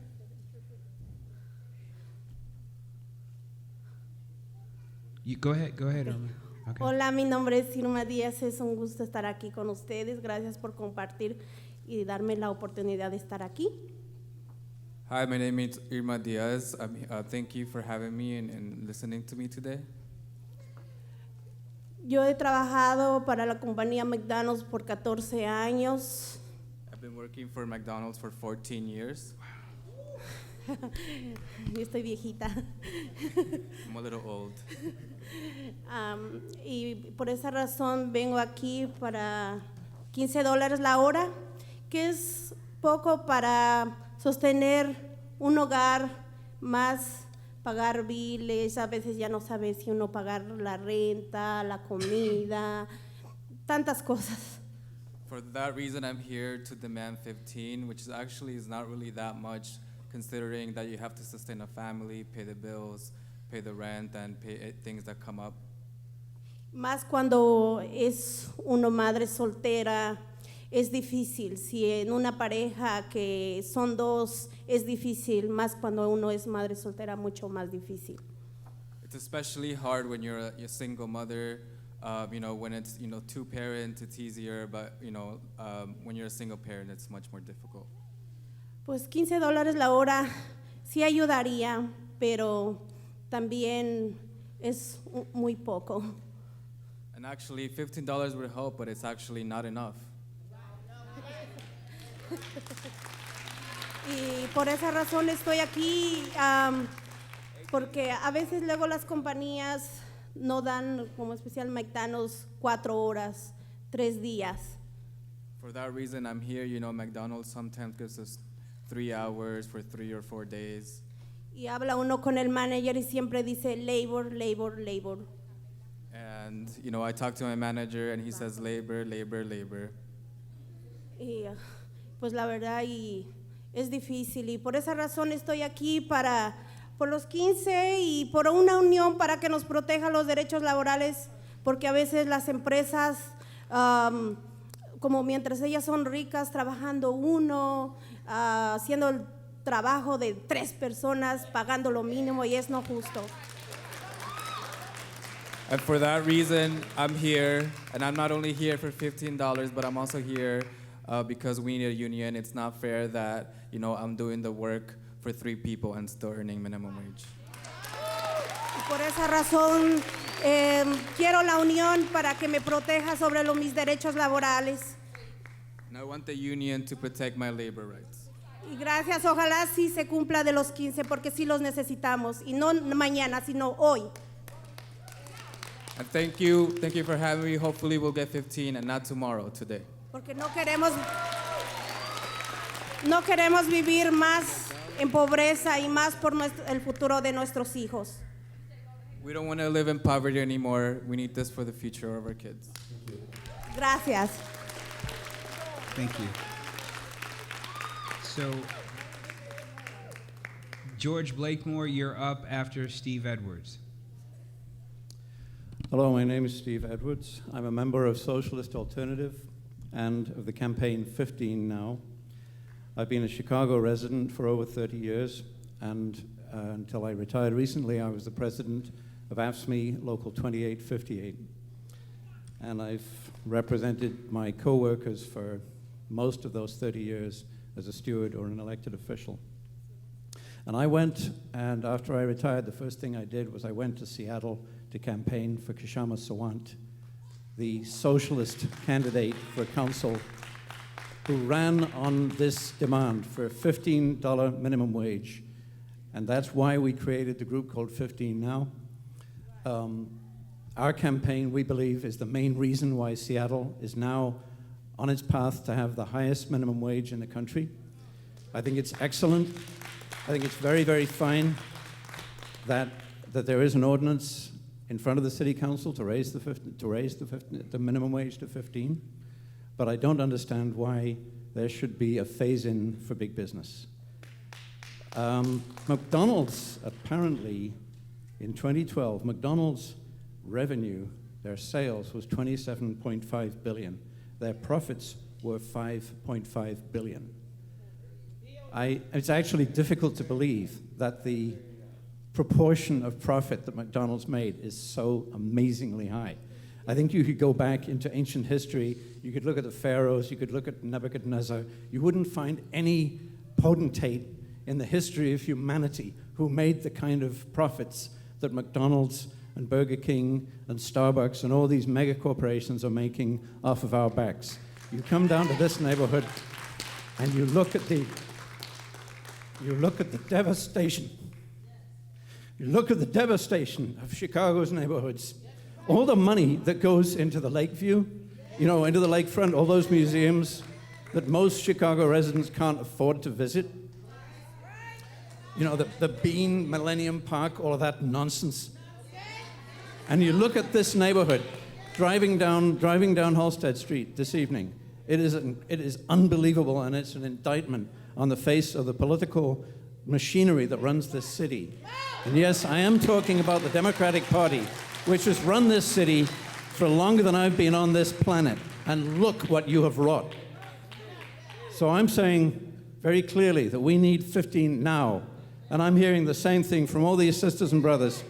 You go ahead, Irma. Okay. Hola, mi nombre es Irma Díaz, es un gusto estar aquí con ustedes. Gracias por compartir y darme la oportunidad de estar aquí. Hi, my name is Irma Diaz. Thank you for having me and listening to me today. Yo he trabajado para la compañía McDonald's por 14 años. I've been working for McDonald's for 14 years. Yo estoy viejita. I'm a little old. Y por esa razón vengo aquí para $15 la hora, que es poco para sostener un hogar, más pagar biles. A veces ya no sabes si uno pagar la renta, la comida, tantas cosas. For that reason, I'm here to demand 15, which is not really that much, considering that you have to sustain a family, pay the bills, pay the rent, and pay things that come up. Más cuando es uno madre soltera, es difícil. Si en una pareja que son 2 es difícil, más cuando uno es madre soltera, mucho más difícil. It's especially hard when you're a single mother. When it's 2 parents, it's easier, but when you're a single parent, it's much more difficult. Pues $15 la hora sí ayudaría, pero también es muy poco. And actually, $15 would help, but it's actually not enough. Y por esa razón estoy aquí, porque a veces luego las compañías no dan, como especial McDonald's, 4 horas, 3 días. For that reason, I'm here. McDonald's sometimes gives us 3 hours for 3 or 4 days. Y habla uno con el manager y siempre dice labor, labor, labor. And, I talk to my manager and he says labor, labor, labor. Y pues la verdad y es difícil y por esa razón estoy aquí por los 15 y por una unión para que nos proteja los derechos laborales, porque a veces las empresas, como mientras ellas son ricas, trabajando uno, haciendo el trabajo de 3 personas, pagando lo mínimo y es no justo. And for that reason, I'm here, and I'm not only here for $15, but I'm also here because we need a union. It's not fair that, I'm doing the work for 3 people and still earning minimum wage. Y por esa razón, quiero la unión para que me proteja sobre mis derechos laborales. And I want the union to protect my labor rights. Y gracias, ojalá sí se cumpla de los 15 porque sí los necesitamos y no mañana, sino hoy. And thank you for having me. Hopefully we'll get 15 and not tomorrow, today. Porque no queremos vivir más en pobreza y más por el futuro de nuestros hijos. We don't want to live in poverty anymore. We need this for the future of our kids. Gracias. Thank you. So, George Blakemore, you're up after Steve Edwards. Hello, my name is Steve Edwards. I'm a member of Socialist Alternative and of the campaign 15 now. I've been a Chicago resident for over 30 years, and until I retired recently, I was the president of AFSCME Local 2858. And I've represented my co-workers for most of those 30 years as a steward or an elected official. And I went, and after I retired, the first thing I did was I went to Seattle to campaign for Kshama Sawant, the socialist candidate for council who ran on this demand for a $15 minimum wage. And that's why we created the group called 15 Now. Our campaign, we believe, is the main reason why Seattle is now on its path to have the highest minimum wage in the country. I think it's excellent. I think it's very, very fine that there is an ordinance in front of the city council to raise the minimum wage to 15. But I don't understand why there should be a phase-in for big business. McDonald's, apparently, in 2012, McDonald's revenue, their sales was $27.5 billion. Their profits were $5.5 billion. It's actually difficult to believe that the proportion of profit that McDonald's made is so amazingly high. I think you could go back into ancient history, you could look at the pharaohs, you could look at Nebuchadnezzar, you wouldn't find any potentate in the history of humanity who made the kind of profits that McDonald's and Burger King and Starbucks and all these mega corporations are making off of our backs. You come down to this neighborhood and you look at the devastation. You look at the devastation of Chicago's neighborhoods. All the money that goes into the Lakeview, into the lakefront, all those museums that most Chicago residents can't afford to visit. The Bean, Millennium Park, all of that nonsense. And you look at this neighborhood, driving down Halsted Street this evening. It is unbelievable, and it's an indictment on the face of the political machinery that runs this city. And yes, I am talking about the Democratic Party, which has run this city for longer than I've been on this planet. And look what you have wrought. So I'm saying very clearly that we need 15 now. And I'm hearing the same thing from all these sisters and brothers.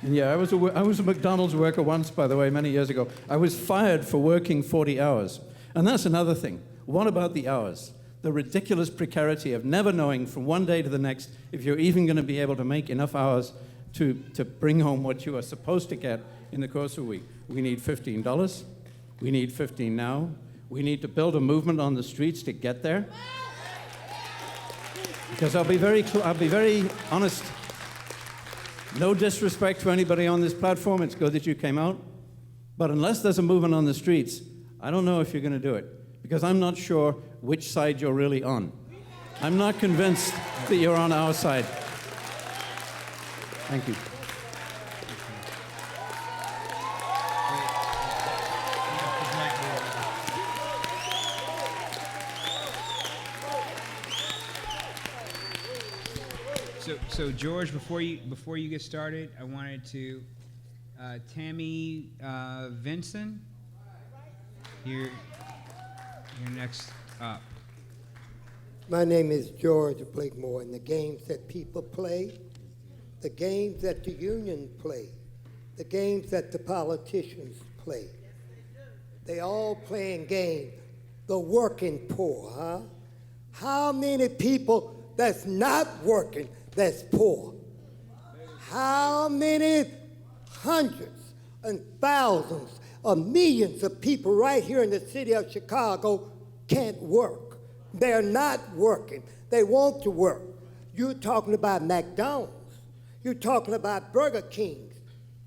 And yeah, I was a McDonald's worker once, by the way, many years ago. I was fired for working 40 hours. And that's another thing. What about the hours? The ridiculous precarity of never knowing from one day to the next if you're even going to be able to make enough hours to bring home what you are supposed to get in the course of a week. We need $15. We need 15 now. We need to build a movement on the streets to get there. Because I'll be very honest. No disrespect to anybody on this platform. It's good that you came out. But unless there's a movement on the streets, I don't know if you're going to do it. Because I'm not sure which side you're really on. I'm not convinced that you're on our side. Thank you. So George, before you get started, I wanted to Tammy Vinson, you're next up. My name is George Blakemore, and the games that people play, the games that the union play, the games that the politicians play, they all playing games. The working poor, huh? How many people that's not working that's poor? How many hundreds and thousands of millions of people right here in the city of Chicago can't work? They're not working. They want to work. You're talking about McDonald's. You're talking about Burger Kings.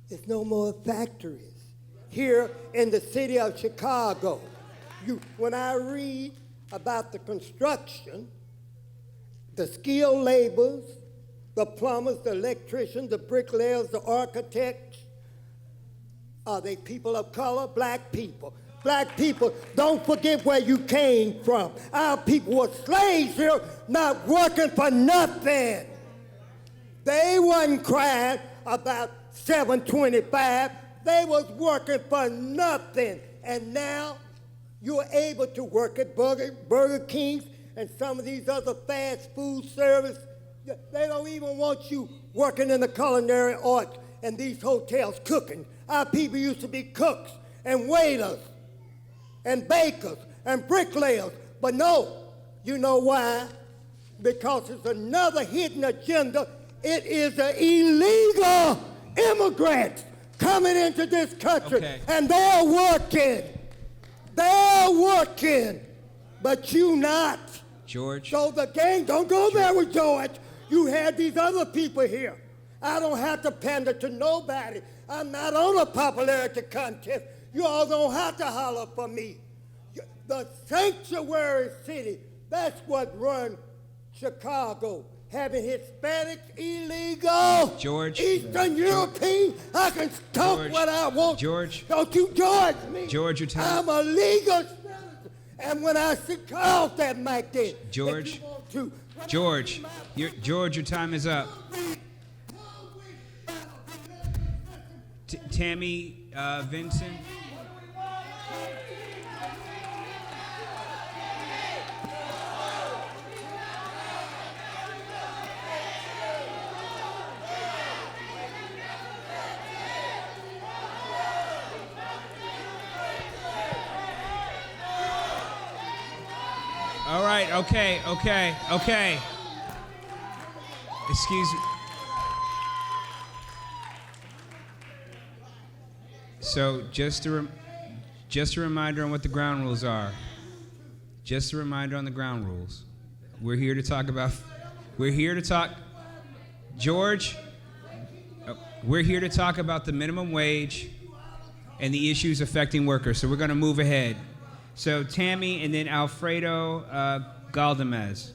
There's no more factories here in the city of Chicago. When I read about the construction, the skilled laborers, the plumbers, the electricians, the bricklayers, the architects, are they people of color? Black people. Black people, don't forget where you came from. Our people were slaves here, not working for nothing. They wasn't crying about $7.25. They was working for nothing. And now you're able to work at Burger Kings and some of these other fast food service. They don't even want you working in the culinary arts and these hotels cooking. Our people used to be cooks and waiters and bakers and bricklayers. But no, you know why? Because it's another hidden agenda. It is the illegal immigrants coming into this country, and they're working. They're working, but you not. George. So the gang, don't go there with George. You had these other people here. I don't have to pander to nobody. I'm not on a popularity contest. You all don't have to holler for me. The sanctuary city, that's what run Chicago. Having Hispanics illegal. George. Eastern European. I can talk George. what I want. George. Don't you judge me. George, your time. I'm a legal citizen. And when I see, cut off that mic there. George. If you want to. George. George, your time is up. Tammy Vincent. All right, okay. Excuse me. So just a reminder on what the ground rules are. Just a reminder on the ground rules. We're here to talk, George, we're here to talk about the minimum wage and the issues affecting workers. So we're going to move ahead. So Tammy and then Alfredo Galdamez.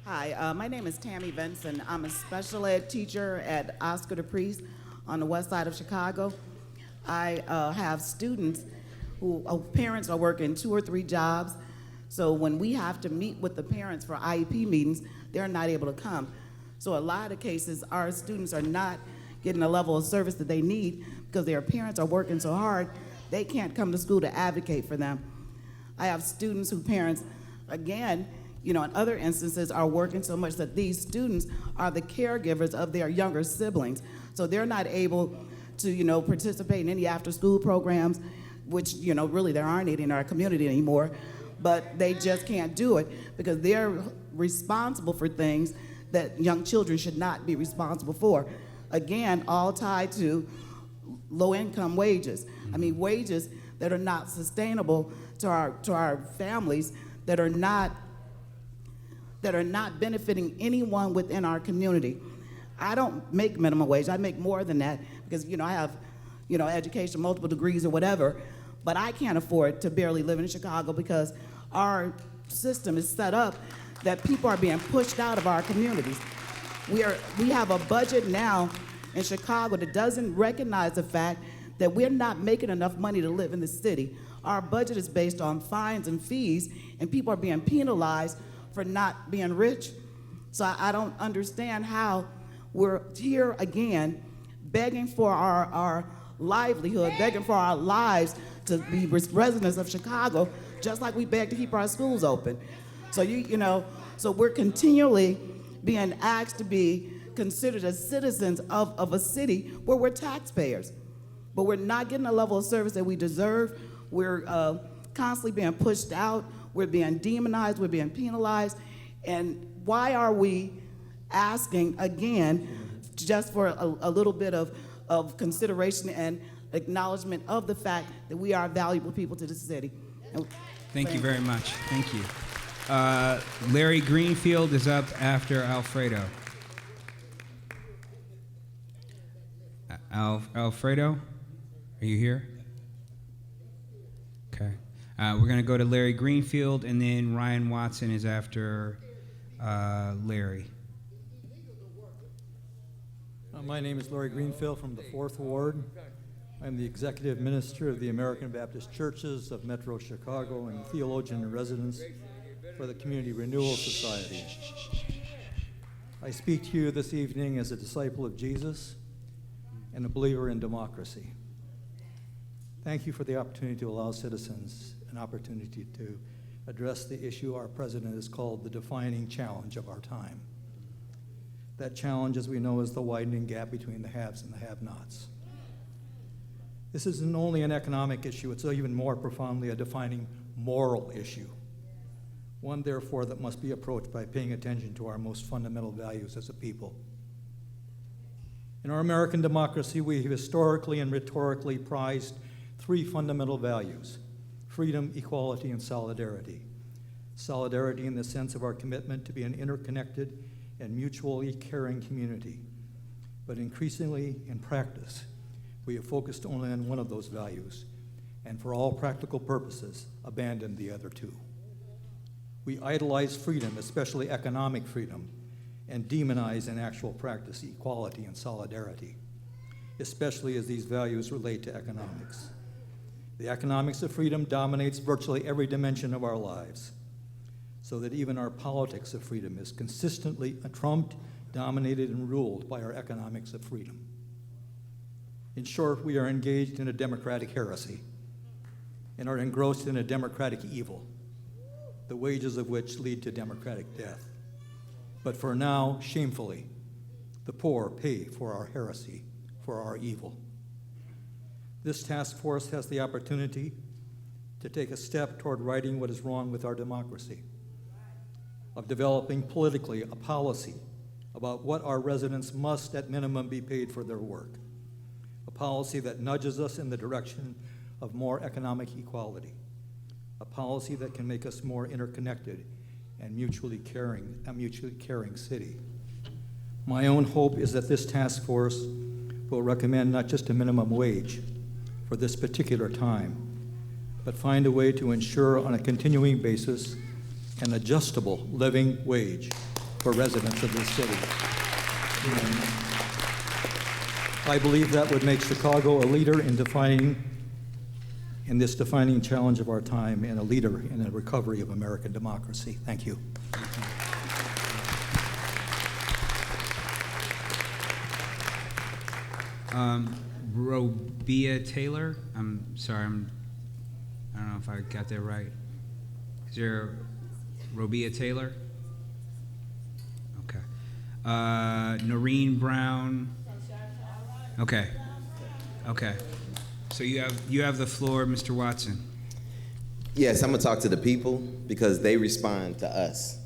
Hi, my name is Tammy Benson. I'm a special ed teacher at Oscar de Priest on the west side of Chicago. I have students who parents are working 2 or 3 jobs. So when we have to meet with the parents for IEP meetings, they're not able to come. So a lot of cases, our students are not getting the level of service that they need because their parents are working so hard, they can't come to school to advocate for them. I have students whose parents, again, in other instances, are working so much that these students are the caregivers of their younger siblings. So they're not able to, participate in any after-school programs, which, really there aren't any in our community anymore, but they just can't do it because they're responsible for things that young children should not be responsible for. Again, all tied to low-income wages. I mean, wages that are not sustainable to our families, that are not benefiting anyone within our community. I don't make minimum wage. I make more than that because, I have, education, multiple degrees or whatever, but I can't afford to barely live in Chicago because our system is set up that people are being pushed out of our communities. We have a budget now in Chicago that doesn't recognize the fact that we're not making enough money to live in the city. Our budget is based on fines and fees, and people are being penalized for not being rich. So I don't understand how we're here again begging for our livelihood, begging for our lives to be residents of Chicago, just like we beg to keep our schools open. So so we're continually being asked to be considered as citizens of a city where we're taxpayers. But we're not getting the level of service that we deserve. We're constantly being pushed out. We're being demonized. We're being penalized. And why are we asking, again, just for a little bit of consideration and acknowledgement of the fact that we are valuable people to the city? Thank you very much. Thank you. Larry Greenfield is up after Alfredo. Alfredo, are you here? Okay. We're going to go to Larry Greenfield, and then Ryan Watson is after Larry. My name is Larry Greenfield from the 4th Ward. I'm the executive minister of the American Baptist Churches of Metro Chicago and theologian in residence for the Community Renewal Society. I speak to you this evening as a disciple of Jesus and a believer in democracy. Thank you for the opportunity to allow citizens an opportunity to address the issue our president has called the defining challenge of our time. That challenge, as we know, is the widening gap between the haves and the have-nots. This isn't only an economic issue, it's even more profoundly a defining moral issue. One, therefore, that must be approached by paying attention to our most fundamental values as a people. In our American democracy, we have historically and rhetorically prized 3 fundamental values: freedom, equality, and solidarity. Solidarity in the sense of our commitment to be an interconnected and mutually caring community. But increasingly, in practice, we have focused only on one of those values, and for all practical purposes, abandoned the other 2. We idolize freedom, especially economic freedom, and demonize in actual practice equality and solidarity, especially as these values relate to economics. The economics of freedom dominates virtually every dimension of our lives, so that even our politics of freedom is consistently trumped, dominated, and ruled by our economics of freedom. In short, we are engaged in a democratic heresy and are engrossed in a democratic evil, the wages of which lead to democratic death. But for now, shamefully, the poor pay for our heresy, for our evil. This task force has the opportunity to take a step toward righting what is wrong with our democracy, of developing politically a policy about what our residents must at minimum be paid for their work, a policy that nudges us in the direction of more economic equality, a policy that can make us more interconnected and mutually caring city. My own hope is that this task force will recommend not just a minimum wage for this particular time, but find a way to ensure on a continuing basis an adjustable living wage for residents of this city. I believe that would make Chicago a leader in this defining challenge of our time and a leader in the recovery of American democracy. Thank you. Robia Taylor, I'm sorry, I don't know if I got that right. Is there Robia Taylor? Okay. Noreen Brown. Okay. Okay. So you have the floor, Mr. Watson. Yes, I'm gonna talk to the people because they respond to us.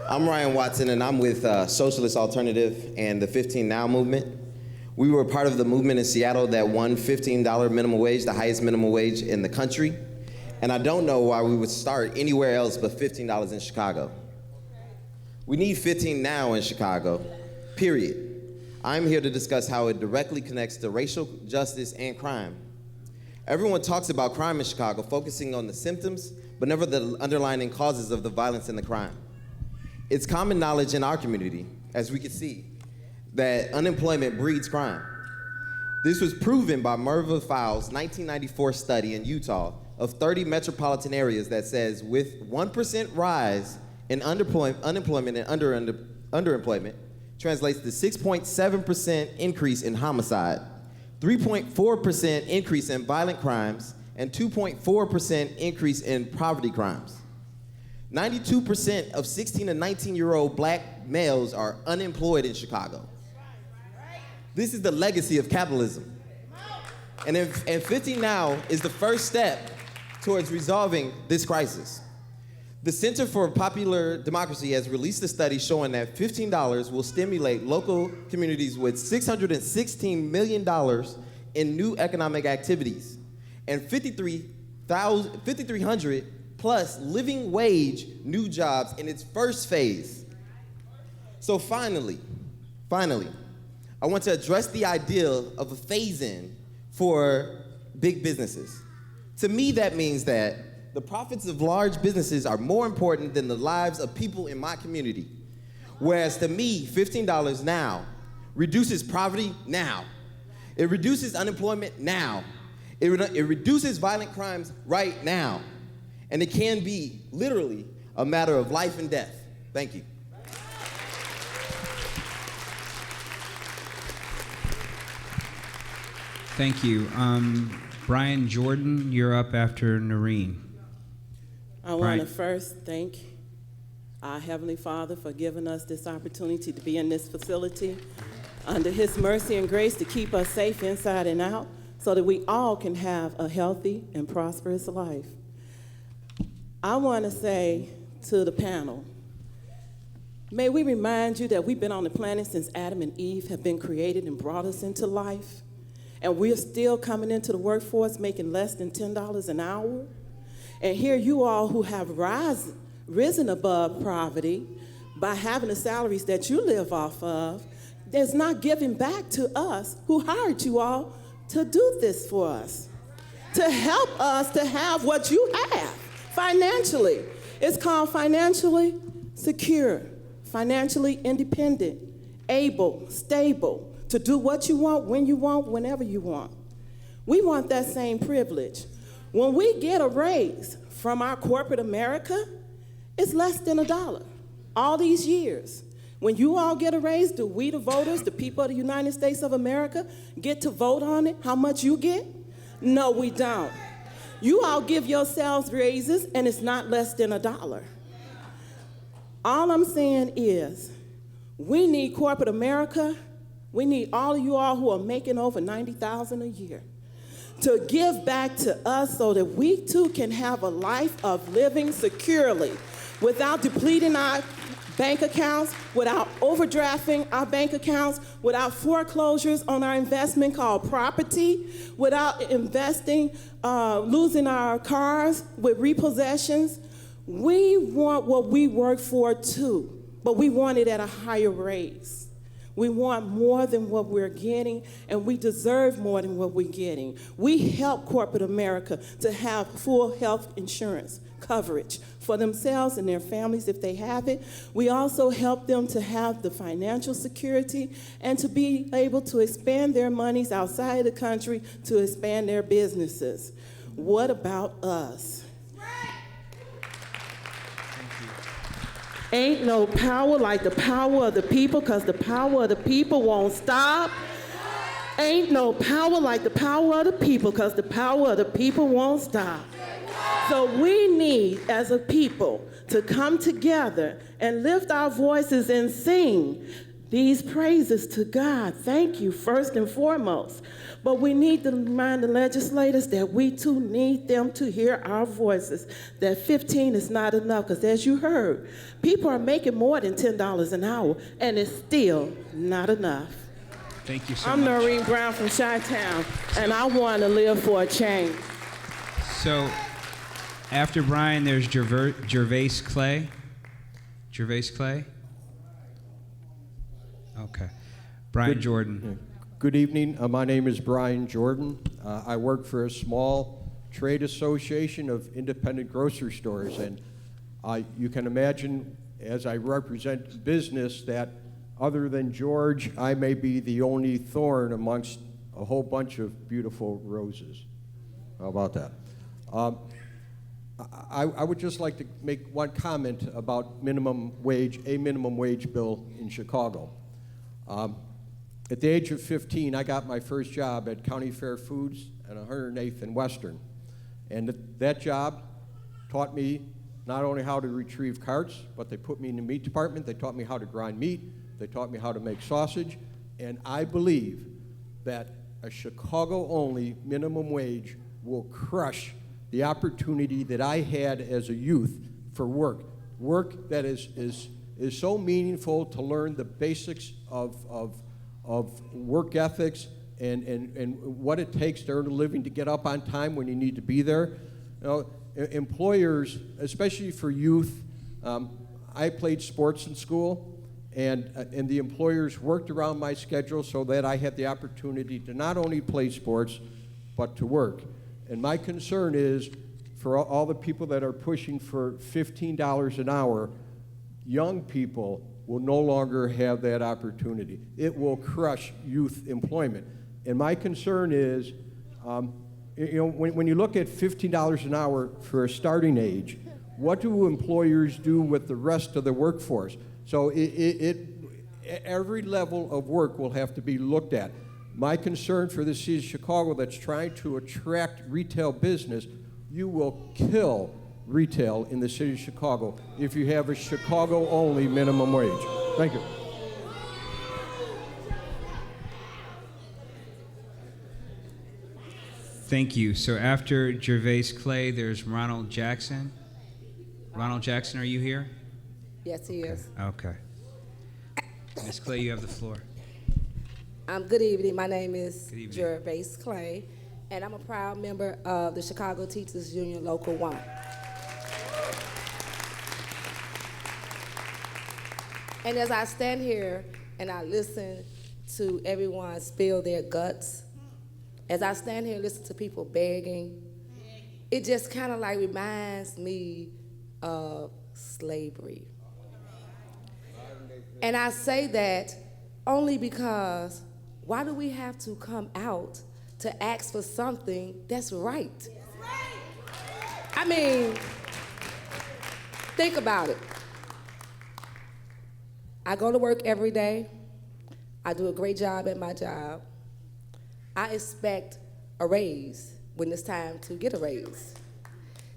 I'm Ryan Watson, and I'm with Socialist Alternative and the 15 Now movement. We were part of the movement in Seattle that won $15 minimum wage, the highest minimum wage in the country. And I don't know why we would start anywhere else but $15 in Chicago. We need 15 now in Chicago, period. I'm here to discuss how it directly connects to racial justice and crime. Everyone talks about crime in Chicago, focusing on the symptoms, but never the underlying causes of the violence and the crime. It's common knowledge in our community, as we can see, that unemployment breeds crime. This was proven by Merva Fowles' 1994 study in Utah of 30 metropolitan areas that says with 1% rise in unemployment and underemployment translates to 6.7% increase in homicide, 3.4% increase in violent crimes, and 2.4% increase in poverty crimes. 92% of 16 to 19-year-old black males are unemployed in Chicago. This is the legacy of capitalism. And 15 Now is the first step towards resolving this crisis. The Center for Popular Democracy has released a study showing that $15 will stimulate local communities with $616 million in new economic activities and 5,300 plus living wage new jobs in its first phase. So finally, I want to address the idea of a phase-in for big businesses. To me, that means that the profits of large businesses are more important than the lives of people in my community. Whereas to me, $15 now reduces poverty now. It reduces unemployment now. It reduces violent crimes right now. And it can be literally a matter of life and death. Thank you. Thank you. Brian Jordan, you're up after Noreen. I want to first thank our Heavenly Father for giving us this opportunity to be in this facility under His mercy and grace to keep us safe inside and out so that we all can have a healthy and prosperous life. I want to say to the panel, may we remind you that we've been on the planet since Adam and Eve have been created and brought us into life, and we're still coming into the workforce making less than $10 an hour. And here you all who have risen above poverty by having the salaries that you live off of, there's not giving back to us who hired you all to do this for us, to help us to have what you have financially. It's called financially secure, financially independent, able, stable, to do what you want, when you want, whenever you want. We want that same privilege. When we get a raise from our corporate America, it's less than $1 all these years. When you all get a raise, do we, the voters, the people of the United States of America, get to vote on it, how much you get? No, we don't. You all give yourselves raises, and it's not less than $1. All I'm saying is, we need corporate America. We need all of you all who are making over $90,000 a year to give back to us so that we too can have a life of living securely without depleting our bank accounts, without overdrafting our bank accounts, without foreclosures on our investment called property, without investing, losing our cars with repossessions. We want what we work for too, but we want it at a higher rate. We want more than what we're getting, and we deserve more than what we're getting. We help corporate America to have full health insurance coverage for themselves and their families if they have it. We also help them to have the financial security and to be able to expand their monies outside of the country to expand their businesses. What about us? Ain't no power like the power of the people, because the power of the people won't stop. Ain't no power like the power of the people, because the power of the people won't stop. So we need, as a people, to come together and lift our voices and sing these praises to God. Thank you, first and foremost. But we need to remind the legislators that we too need them to hear our voices, that 15 is not enough, because as you heard, people are making more than $10 an hour, and it's still not enough. Thank you so I'm much. Noreen Brown from Chi-Town, and I want to live for a change. So after Brian, there's Gervais Clay. Gervais Clay? Okay. Brian Jordan. Good evening. My name is Brian Jordan. I work for a small trade association of independent grocery stores, and you can imagine, as I represent business, that other than George, I may be the only thorn amongst a whole bunch of beautiful roses. How about that? I would just like to make one comment about minimum wage bill in Chicago. At the age of 15, I got my first job at County Fair Foods at 108th and Western. And that job taught me not only how to retrieve carts, but they put me in the meat department. They taught me how to grind meat. They taught me how to make sausage. And I believe that a Chicago-only minimum wage will crush the opportunity that I had as a youth for work. Work that is so meaningful to learn the basics of work ethics and what it takes to earn a living, to get up on time when you need to be there. You know, employers, especially for youth, I played sports in school, and the employers worked around my schedule so that I had the opportunity to not only play sports, but to work. And my concern is for all the people that are pushing for $15 an hour, young people will no longer have that opportunity. It will crush youth employment. And my concern is, you know, when you look at $15 an hour for a starting age, what do employers do with the rest of the workforce? So every level of work will have to be looked at. My concern for the city of Chicago that's trying to attract retail business, you will kill retail in the city of Chicago if you have a Chicago-only minimum wage. Thank you. Thank you. So after Gervais Clay, there's Ronald Jackson. Ronald Jackson, are you here? Yes, he is. Okay. Ms. Clay, you have the floor. Good evening. My name is Gervais Clay, and I'm a proud member of the Chicago Teachers Union Local 1. And as I stand here and I listen to everyone spill their guts, as I stand here and listen to people begging, it just kind of like reminds me of slavery. And I say that only because why do we have to come out to ask for something that's right? I mean, think about it. I go to work every day. I do a great job at my job. I expect a raise when it's time to get a raise.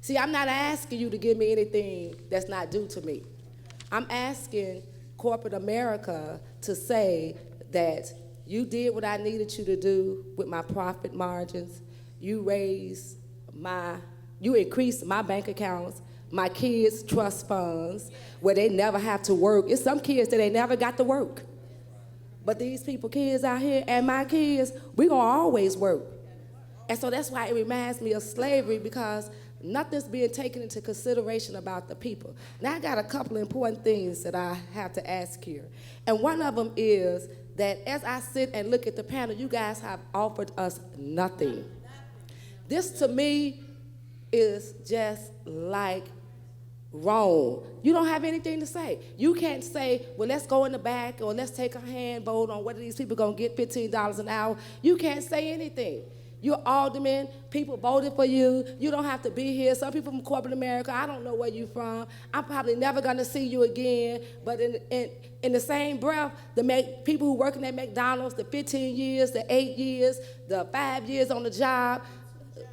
See, I'm not asking you to give me anything that's not due to me. I'm asking corporate America to say that you did what I needed you to do with my profit margins. You increased my bank accounts, my kids' trust funds, where they never have to work. It's some kids that they never got to work. But these people, kids out here, and my kids, we gonna always work. And so that's why it reminds me of slavery, because nothing's being taken into consideration about the people. Now I got a couple of important things that I have to ask here. And one of them is that as I sit and look at the panel, you guys have offered us nothing. This to me is just like wrong. You don't have anything to say. You can't say, well, let's go in the back, or let's take a hand vote on whether these people gonna get $15 an hour. You can't say anything. You're alderman, people voted for you, you don't have to be here. Some people from corporate America, I don't know where you're from. I'm probably never gonna see you again, but in the same breath, people who working at McDonald's, the 15 years, the 8 years, the 5 years on the job,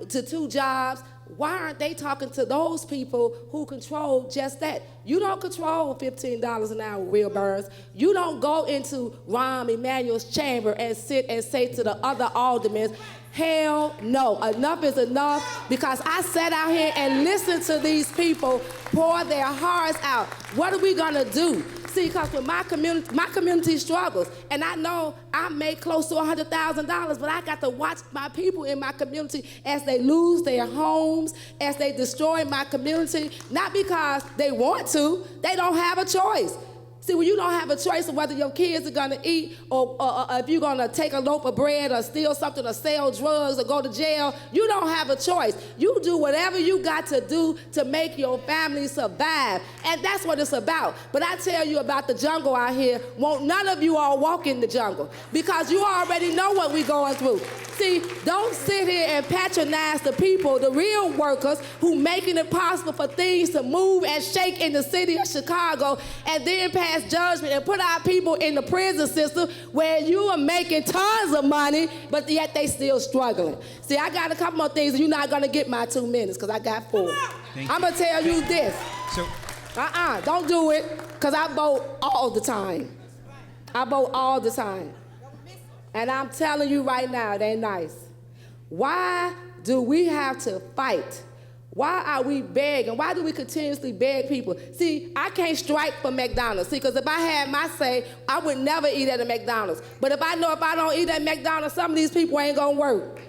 to 2 jobs, why aren't they talking to those people who control just that? You don't control $15 an hour, Will Burns. You don't go into Rahm Emanuel's chamber and sit and say to the other aldermen, hell no, enough is enough, because I sat out here and listened to these people pour their hearts out. What are we gonna do? See, because with my community struggles, and I know I make close to $100,000, but I got to watch my people in my community as they lose their homes, as they destroy my community, not because they want to, they don't have a choice. See, when you don't have a choice of whether your kids are gonna eat, or if you're gonna take a loaf of bread or steal something or sell drugs or go to jail, you don't have a choice. You do whatever you got to do to make your family survive. And that's what it's about. But I tell you about the jungle out here, won't none of you all walk in the jungle, because you already know what we're going through. See, don't sit here and patronize the people, the real workers who making it possible for things to move and shake in the city of Chicago, and then pass judgment and put our people in the prison system where you are making tons of money, but yet they still struggling. See, I got a couple more things, and you're not gonna get my 2 minutes, because I got 4. I'm gonna tell you this. Don't do it, because I vote all the time. I vote all the time. And I'm telling you right now, it ain't nice. Why do we have to fight? Why are we begging? Why do we continuously beg people? See, I can't strike for McDonald's. See, because if I had my say, I would never eat at a McDonald's. But if I know if I don't eat at McDonald's, some of these people ain't gonna work.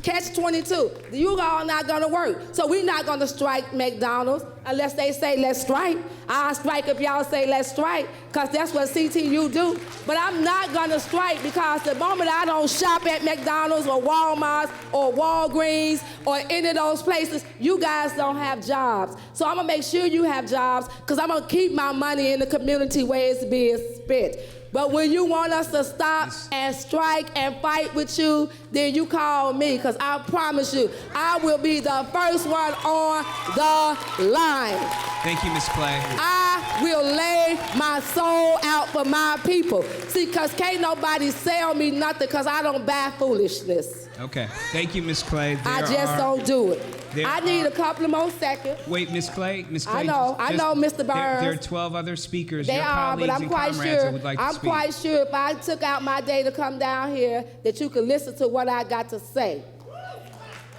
catch-22. You all not gonna work. So we're not gonna strike McDonald's unless they say let's strike. I'll strike if y'all say let's strike, because that's what CTU do. But I'm not gonna strike because the moment I don't shop at McDonald's or Walmart or Walgreens or any of those places, you guys don't have jobs. So I'm gonna make sure you have jobs, because I'm gonna keep my money in the community where it's being spent. But when you want us to stop and strike and fight with you, then you call me, because I promise you, I will be the first one on the line. Thank you, Ms. Clay. I will lay my soul out for my people. See, because can't nobody sell me nothing, because I don't buy foolishness. Okay. Thank you, Ms. Clay. I just don't do it. I need a couple of more seconds. Wait, Ms. Clay. Ms. Clay. I know, Mr. Burns. There are 12 other speakers. They your are, but colleagues I'm and quite comrades sure. that would like to I'm speak. quite sure if I took out my day to come down here, that you could listen to what I got to say,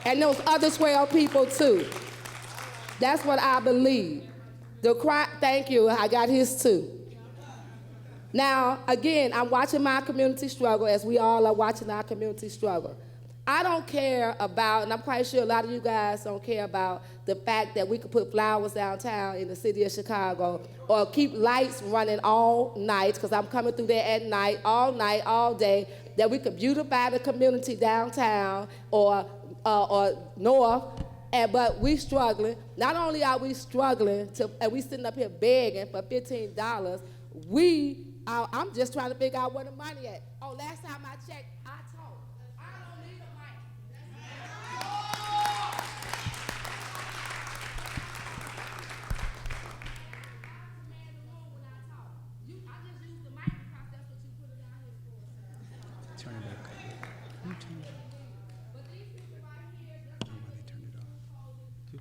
and those other 12 people too. That's what I believe. Thank you. I got his too. Now, again, I'm watching my community struggle, as we all are watching our community struggle. I don't care about, and I'm quite sure a lot of you guys don't care about the fact that we could put flowers downtown in the city of Chicago, or keep lights running all night, because I'm coming through there at night, all day, that we could beautify the community downtown or north, but we struggling. Not only are we struggling, and we sitting up here begging for $15, I'm just trying to figure out where the money at. Oh, last time I checked, I told. I don't need a mic. Turn it back.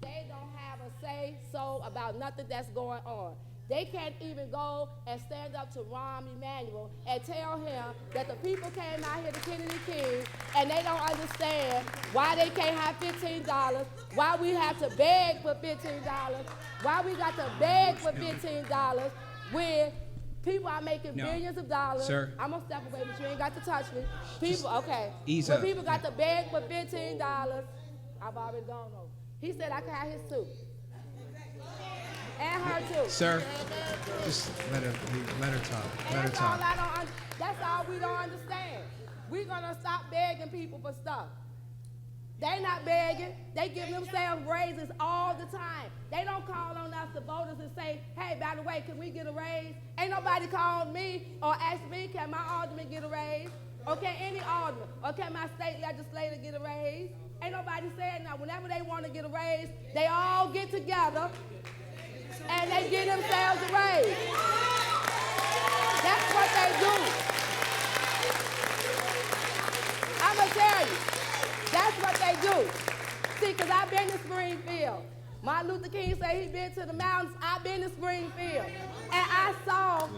They don't have a say so about nothing that's going on. They can't even go and stand up to Rahm Emanuel and tell him that the people came out here to Kennedy King and they don't understand why they can't have $15, why we have to beg for $15, why we got to beg for $15 when people are making billions of dollars. Sir. I'm gonna step away, but you ain't got to touch me. People, okay. Ease when up. people got to beg for $15, I've already gone over. He said I can have his too. And her too. Sir, just let her talk. Let her talk. That's all we don't understand. We're gonna stop begging people for stuff. They not begging. They give themselves raises all the time. They don't call on us, the voters, and say, hey, by the way, can we get a raise? Ain't nobody called me or asked me, can my alderman get a raise? Or can any alderman? Or can my state legislator get a raise? Ain't nobody saying that. Whenever they want to get a raise, they all get together and they get themselves a raise. That's what they do. I'm going to tell you, that's what they do. See, because I've been to Springfield. Martin Luther King said he been to the mountains. I've been to Springfield. And I saw,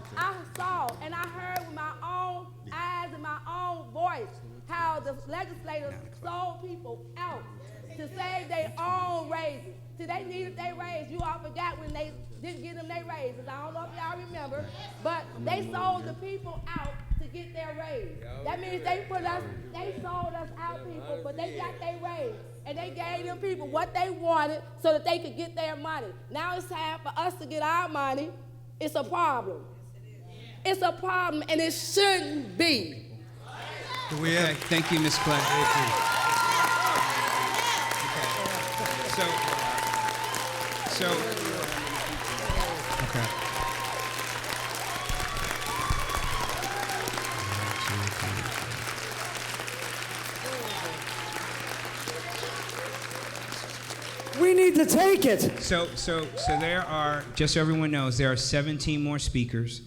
and I heard with my own eyes and my own voice how the legislators sold people out to save their own raises. See, they needed their raise. You all forgot when they didn't give them their raises. I don't know if y'all remember, but they sold the people out to get their raise. That means they sold us out, people, but they got their raise. And they gave them people what they wanted so that they could get their money. Now it's time for us to get our money. It's a problem. It's a problem, and it shouldn't be. Okay. Thank you, Ms. Clay. Okay. We need to take it. So there are, just so everyone knows, there are 17 more speakers.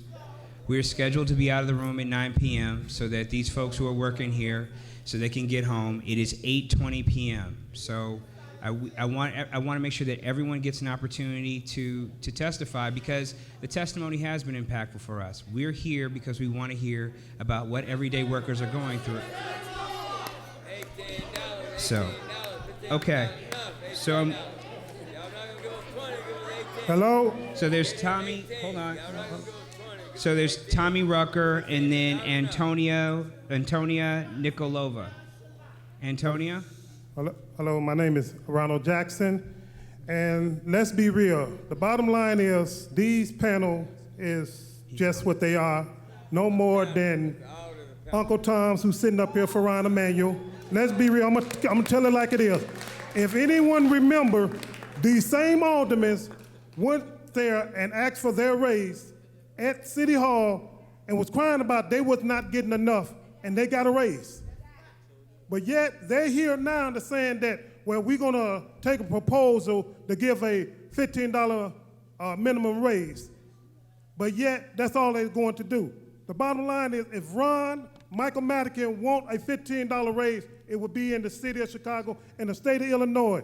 We're scheduled to be out of the room at 9 p.m. so that these folks who are working here, so they can get home. It is 8:20 p.m. So I want to make sure that everyone gets an opportunity to testify, because the testimony has been impactful for us. We're here because we want to hear about what everyday workers are going through. So, okay. So, hello? So there's Tommy, hold on. So there's Tommy Rucker and then Antonia Nikolova. Antonia? Hello, my name is Ronald Jackson, and let's be real. The bottom line is these panels is just what they are, no more than Uncle Tom's who's sitting up here for Rahm Emanuel. Let's be real, I'm gonna tell it like it is. If anyone remember, these same aldermen went there and asked for their raise at City Hall and was crying about they was not getting enough, and they got a raise. But yet, they're here now to saying that, well, we're gonna take a proposal to give a $15 minimum raise. But yet, that's all they're going to do. The bottom line is, if Michael Madigan want a $15 raise, it would be in the city of Chicago and the state of Illinois.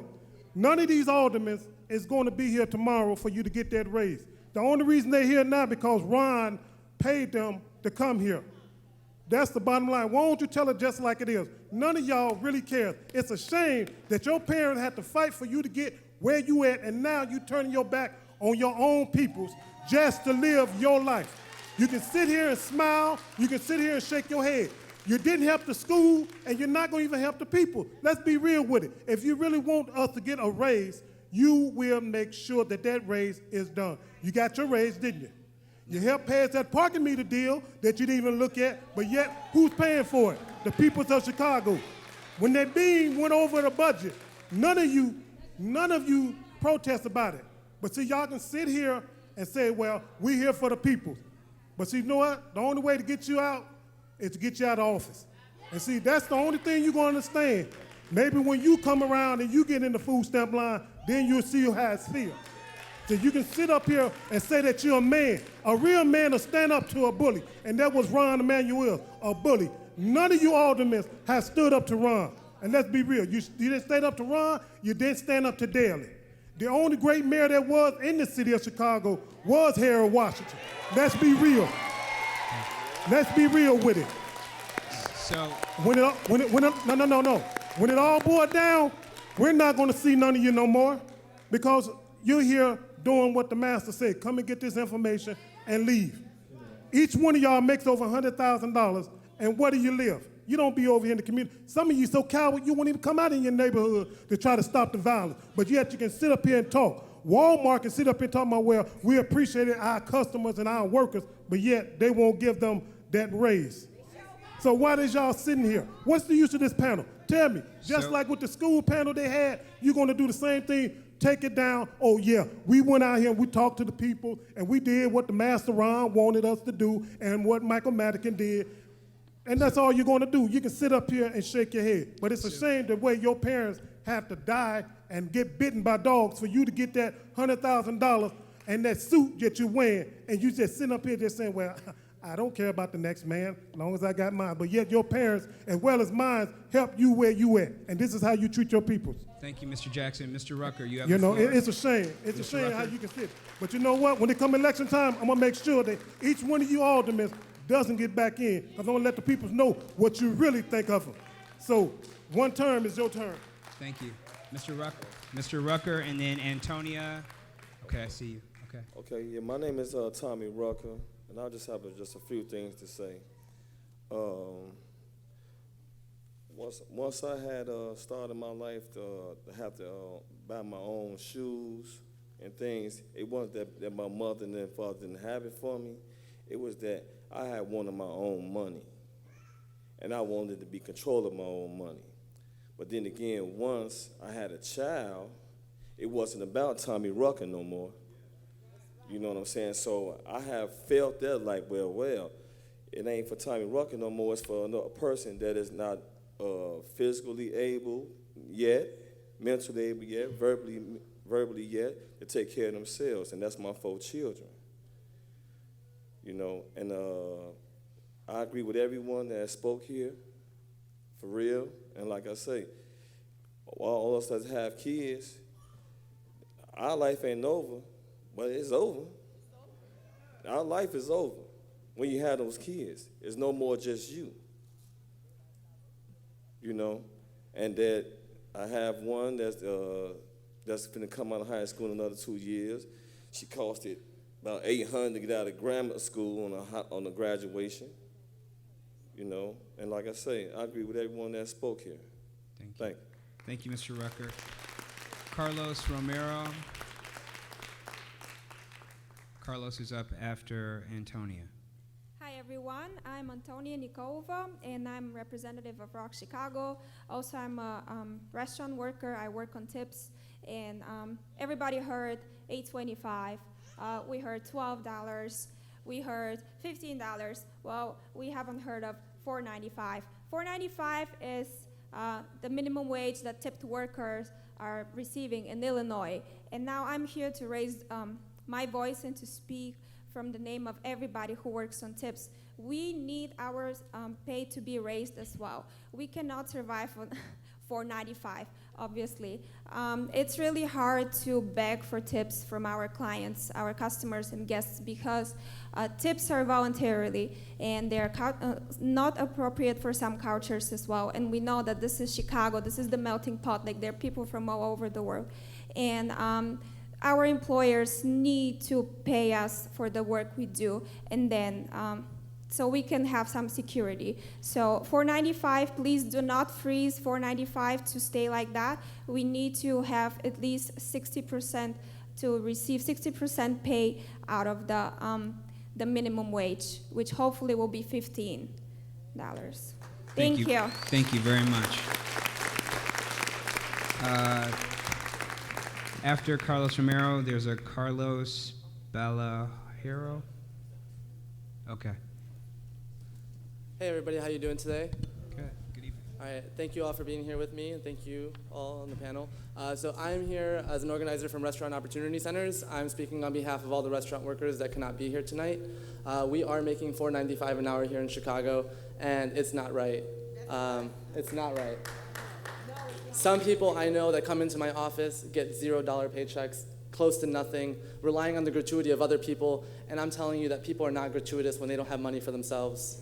None of these aldermen is going to be here tomorrow for you to get that raise. The only reason they're here now because Ron paid them to come here. That's the bottom line. Why don't you tell it just like it is? None of y'all really care. It's a shame that your parents had to fight for you to get where you at, and now you turning your back on your own peoples just to live your life. You can sit here and smile. You can sit here and shake your head. You didn't help the school, and you're not going to even help the people. Let's be real with it. If you really want us to get a raise, you will make sure that that raise is done. You got your raise, didn't you? You helped pass that parking meter deal that you didn't even look at, but yet, who's paying for it? The people of Chicago. When that beam went over the budget, none of you protest about it. But see, y'all can sit here and say, well, we're here for the people. But see, you know what? The only way to get you out is to get you out of office. And see, that's the only thing you're going to understand. Maybe when you come around and you get in the food stamp line, then you'll see how it feels. So you can sit up here and say that you're a man. A real man will stand up to a bully, and that was Rahm Emanuel, a bully. None of you aldermen have stood up to Ron. And let's be real, you didn't stand up to Ron, you didn't stand up to Daley. The only great mayor that was in the city of Chicago was Harold Washington. Let's be real. Let's be real with it. So when it all boiled down, we're not going to see none of you no more because you're here doing what the master said. Come and get this information and leave. Each one of y'all makes over $100,000, and where do you live? You don't be over here in the community. Some of you so coward you won't even come out in your neighborhood to try to stop the violence, but yet you can sit up here and talk. Walmart can sit up here and talk about, well, we appreciated our customers and our workers, but yet they won't give them that raise. So why is y'all sitting here? What's the use of this panel? Tell me, just like with the school panel they had, you're going to do the same thing, take it down. Oh yeah, we went out here and we talked to the people and we did what the Master Ron wanted us to do and what Michael Madigan did. And that's all you're going to do. You can sit up here and shake your head. But it's a shame the way your parents have to die and get bitten by dogs for you to get that $100,000 and that suit that you're wearing, and you just sitting up here just saying, well, I don't care about the next man as long as I got mine. But yet your parents, as well as mine, help you where you at. And this is how you treat your people. Thank you, Mr. Jackson. Mr. Rucker, you have You the know, floor. it's a shame. It's a shame how you can sit. But you know what? When it come election time, I'm going to make sure that each one of you aldermen doesn't get back in, because I'm going to let the people know what you really think of them. So one term is your term. Thank you. Mr. Rucker. Mr. Rucker, and then Antonia. Okay, I see you. Okay. Okay, yeah, my name is Tommy Rucker, and I just have just a few things to say. Once I had started my life to have to buy my own shoes and things, it wasn't that my mother and father didn't have it for me. It was that I had wanted my own money, and I wanted to be control of my own money. But then again, once I had a child, it wasn't about Tommy Rucker no more. You know what I'm saying? So I have felt that like, well, it ain't for Tommy Rucker no more. It's for a person that is not physically able yet, mentally able yet, verbally yet, to take care of themselves. And that's my 4 children. You know, and I agree with everyone that spoke here, for real. And like I say, all of us that have kids, our life ain't over, but it's over. Our life is over when you have those kids. It's no more just you. You know, and that I have one that's going to come out of high school in another 2 years. She costed about $800 to get out of grammar school on a graduation. You know, and like I say, I agree with everyone that spoke here. Thank you. Thank you. Thank you, Mr. Rucker. Carlos Romero. Carlos is up after Antonia. Hi everyone, I'm Antonia Nikova and I'm representative of Rock Chicago. Also, I'm a restaurant worker. I work on tips, and everybody heard $8.25. We heard $12. We heard $15. Well, we haven't heard of $4.95. $4.95 is the minimum wage that tipped workers are receiving in Illinois. And now I'm here to raise my voice and to speak from the name of everybody who works on tips. We need our pay to be raised as well. We cannot survive on $4.95, obviously. It's really hard to beg for tips from our clients, our customers and guests, because tips are voluntarily and they're not appropriate for some cultures as well. And we know that this is Chicago, this is the melting pot, like there are people from all over the world. And our employers need to pay us for the work we do, and then so we can have some security. So $4.95, please do not freeze $4.95 to stay like that. We need to have at least 60% to receive 60% pay out of the minimum wage, which hopefully will be $15. Thank you. Thank you very much. After Carlos Romero, there's a Carlos Balajero. Okay. Hey everybody, how you doing today? Good. Good evening. All right, thank you all for being here with me, and thank you all on the panel. So I'm here as an organizer from Restaurant Opportunity Centers. I'm speaking on behalf of all the restaurant workers that cannot be here tonight. We are making $4.95 an hour here in Chicago, and it's not right. It's not right. Some people I know that come into my office get $0 paychecks, close to nothing, relying on the gratuity of other people, and I'm telling you that people are not gratuitous when they don't have money for themselves.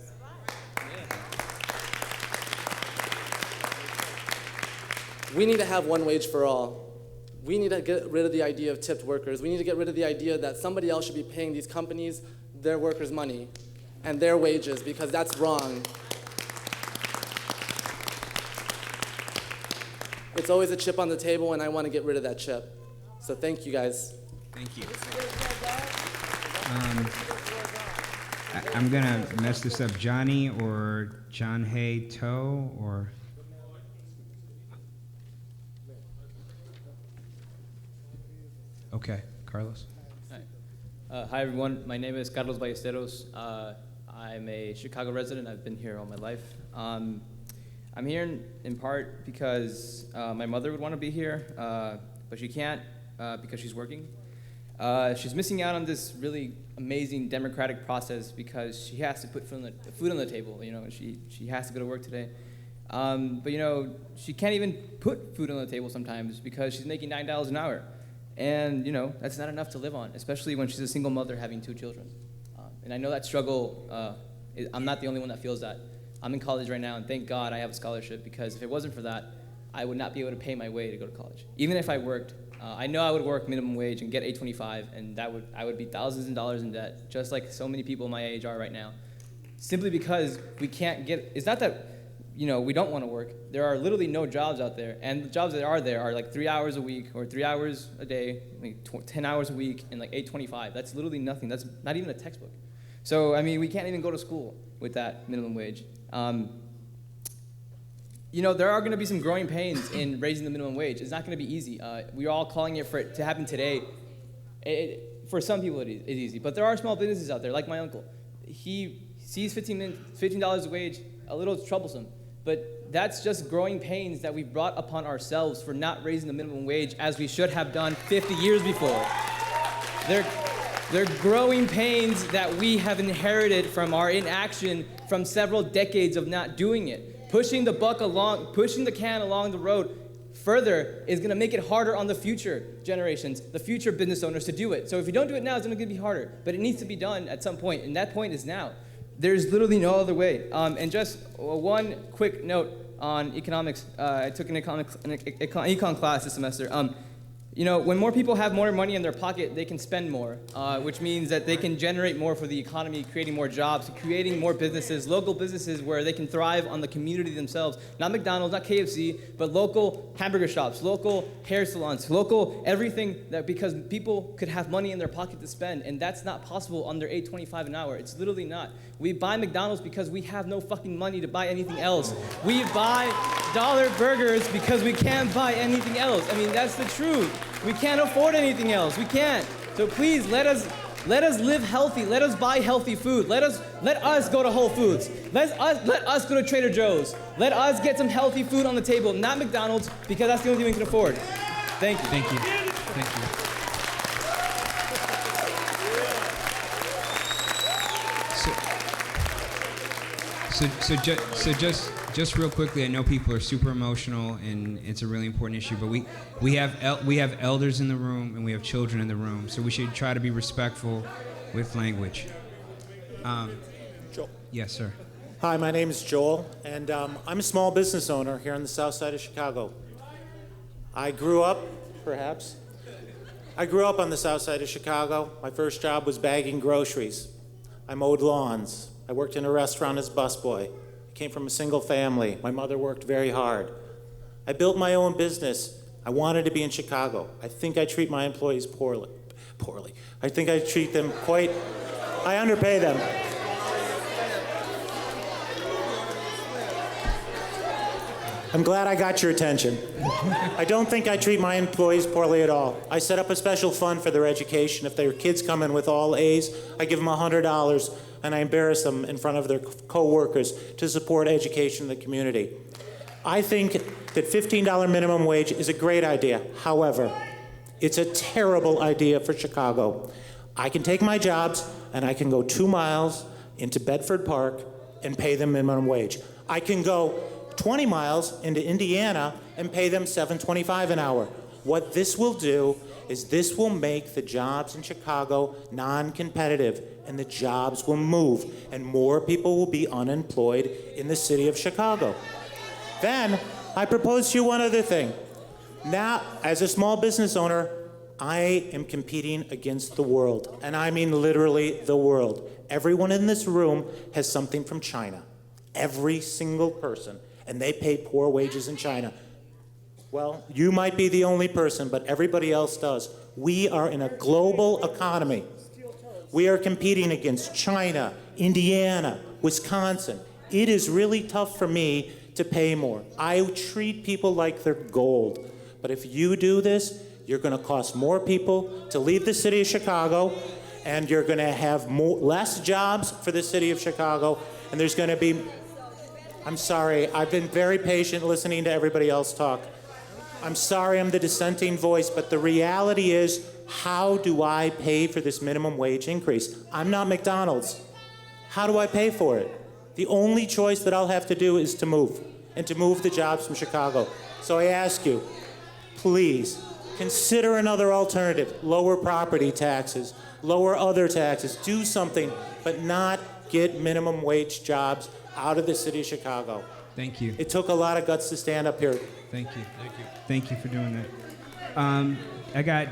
We need to have one wage for all. We need to get rid of the idea of tipped workers. We need to get rid of the idea that somebody else should be paying these companies their workers' money and their wages, because that's wrong. It's always a chip on the table, and I want to get rid of that chip. So thank you, guys. Thank you. I'm going to mess this up. Johnny or John Hay Toe or... Okay, Carlos. Hi. Hi, everyone. My name is Carlos Ballesteros. I'm a Chicago resident. I've been here all my life. I'm here in part because my mother would want to be here, but she can't because she's working. She's missing out on this really amazing democratic process because she has to put food on the table. You know, she has to go to work today. But you know, she can't even put food on the table sometimes because she's making $9 an hour. And you know, that's not enough to live on, especially when she's a single mother having 2 children. And I know that struggle, I'm not the only one that feels that. I'm in college right now, and thank God I have a scholarship, because if it wasn't for that, I would not be able to pay my way to go to college. Even if I worked, I know I would work minimum wage and get $8.25, and I would be thousands of dollars in debt, just like so many people my age are right now. Simply because we can't get, it's not that, you know, we don't want to work. There are literally no jobs out there, and the jobs that are there are like 3 hours a week or 3 hours a day, like 10 hours a week, and like $8.25. That's literally nothing. That's not even a textbook. So I mean, we can't even go to school with that minimum wage. You know, there are going to be some growing pains in raising the minimum wage. It's not going to be easy. We're all calling for it to happen today. For some people, it's easy, but there are small businesses out there, like my uncle. He sees $15 a wage a little troublesome. But that's just growing pains that we've brought upon ourselves for not raising the minimum wage as we should have done 50 years before. They're growing pains that we have inherited from our inaction from several decades of not doing it. Pushing the can along the road further is gonna make it harder on the future generations, the future business owners to do it. So if you don't do it now, it's gonna be harder. But it needs to be done at some point, and that point is now. There's literally no other way. And just one quick note on economics. I took an econ class this semester. You know, when more people have more money in their pocket, they can spend more, which means that they can generate more for the economy, creating more jobs, creating more businesses, local businesses where they can thrive on the community themselves. Not McDonald's, not KFC, but local hamburger shops, local hair salons, local everything, that because people could have money in their pocket to spend, and that's not possible under $8.25 an hour. It's literally not. We buy McDonald's because we have no fucking money to buy anything else. We buy dollar burgers because we can't buy anything else. I mean, that's the truth. We can't afford anything else. We can't. So please let us live healthy. Let us buy healthy food. Let us go to Whole Foods. Let us go to Trader Joe's. Let us get some healthy food on the table, not McDonald's, because that's the only thing we can afford. Thank you. Thank you. Thank you. So just real quickly, I know people are super emotional and it's a really important issue, but we have elders in the room and we have children in the room, so we should try to be respectful with language. Joel. Yes, sir. Hi, my name is Joel, and I'm a small business owner here on the south side of Chicago. I grew up on the south side of Chicago. My first job was bagging groceries. I mowed lawns. I worked in a restaurant as busboy. I came from a single family. My mother worked very hard. I built my own business. I wanted to be in Chicago. I think I treat my employees poorly. I think I treat them I underpay them. I'm glad I got your attention. I don't think I treat my employees poorly at all. I set up a special fund for their education. If their kids come in with all A's, I give them $100, and I embarrass them in front of their co-workers to support education in the community. I think that $15 minimum wage is a great idea. However, it's a terrible idea for Chicago. I can take my jobs and I can go 2 miles into Bedford Park and pay them minimum wage. I can go 20 miles into Indiana and pay them $7.25 an hour. What this will do is this will make the jobs in Chicago non-competitive, and the jobs will move, and more people will be unemployed in the city of Chicago. Then, I propose to you one other thing. Now, as a small business owner, I am competing against the world, and I mean literally the world. Everyone in this room has something from China. Every single person, and they pay poor wages in China. Well, you might be the only person, but everybody else does. We are in a global economy. We are competing against China, Indiana, Wisconsin. It is really tough for me to pay more. I treat people like they're gold. But if you do this, you're going to cost more people to leave the city of Chicago, and you're going to have less jobs for the city of Chicago, and there's going to be... I'm sorry, I've been very patient listening to everybody else talk. I'm sorry I'm the dissenting voice, but the reality is, how do I pay for this minimum wage increase? I'm not McDonald's. How do I pay for it? The only choice that I'll have to do is to move, and to move the jobs from Chicago. So I ask you, please, consider another alternative. Lower property taxes, lower other taxes, do something, but not get minimum wage jobs out of the city of Chicago. Thank you. It took a lot of guts to stand up here. Thank you. Thank you. Thank you for doing that. I got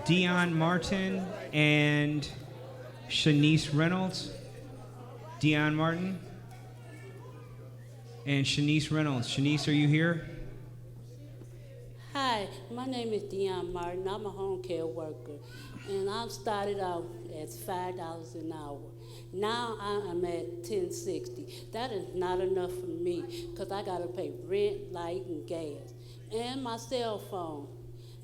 Dion Martin and Shanice Reynolds. Dion Martin and Shanice Reynolds. Shanice, are you here? Hi, my name is Dion Martin. I'm a home care worker, and I started out at $5 an hour. Now I am at $10.60. That is not enough for me because I got to pay rent, light, and gas, and my cell phone.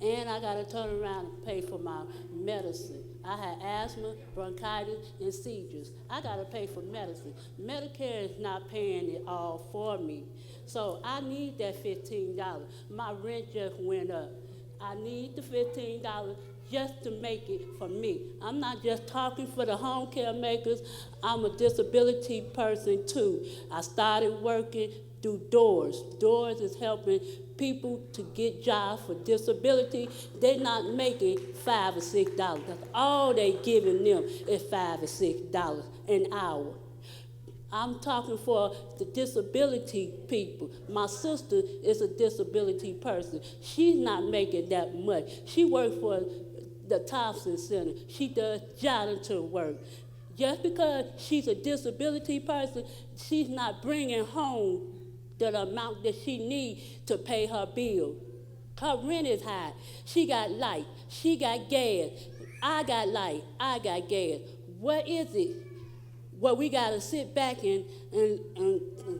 And I got to turn around and pay for my medicine. I had asthma, bronchitis, and seizures. I got to pay for medicine. Medicare is not paying it all for me. So I need that $15. My rent just went up. I need the $15 just to make it for me. I'm not just talking for the home care makers. I'm a disability person too. I started working through Doors. Doors is helping people to get jobs for disability. They're not making $5 or $6. That's all they giving them is $5 or $6 an hour. I'm talking for the disability people. My sister is a disability person. She's not making that much. She works for the Thompson Center. She does janitor work. Just because she's a disability person, she's not bringing home the amount that she needs to pay her bill. Her rent is high. She got light. She got gas. I got light. I got gas. What is it? Well, we got to sit back and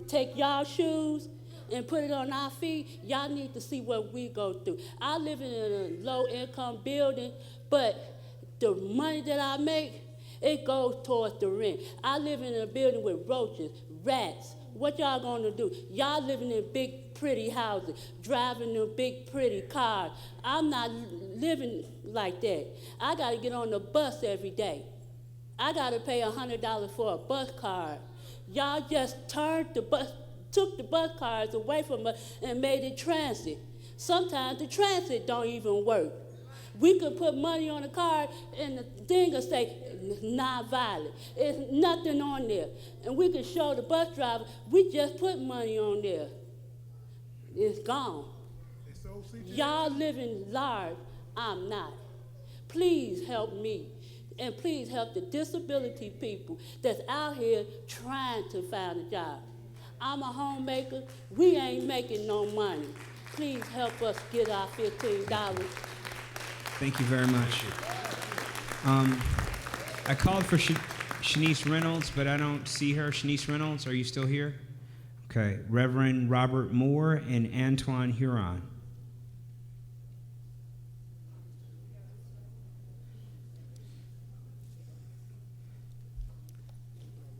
take y'all shoes and put it on our feet. Y'all need to see what we go through. I live in a low-income building, but the money that I make, it goes towards the rent. I live in a building with roaches, rats. What y'all gonna do? Y'all living in big, pretty houses, driving in big, pretty cars. I'm not living like that. I gotta get on the bus every day. I gotta pay $100 for a bus card. Y'all just took the bus cards away from us and made it transit. Sometimes the transit don't even work. We could put money on a card and the thing will say non-violent. There's nothing on there. And we can show the bus driver, we just put money on there. It's gone. Y'all living large, I'm not. Please help me. And please help the disability people that's out here trying to find a job. I'm a homemaker. We ain't making no money. Please help us get our $15. Thank you very much. I called for Shanice Reynolds, but I don't see her. Shanice Reynolds, are you still here? Okay. Reverend Robert Moore and Antoine Huron.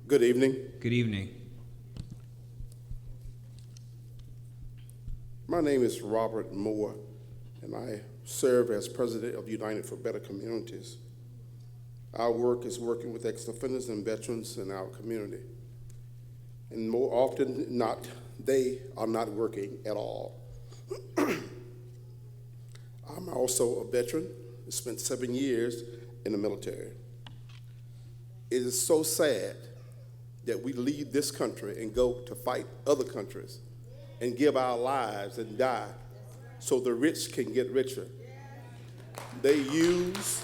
Good evening. Good evening. My name is Robert Moore, and I serve as president of United for Better Communities. Our work is working with ex-offenders and veterans in our community. And more often than not, they are not working at all. I'm also a veteran. I spent 7 years in the military. It is so sad that we leave this country and go to fight other countries and give our lives and die so the rich can get richer. They use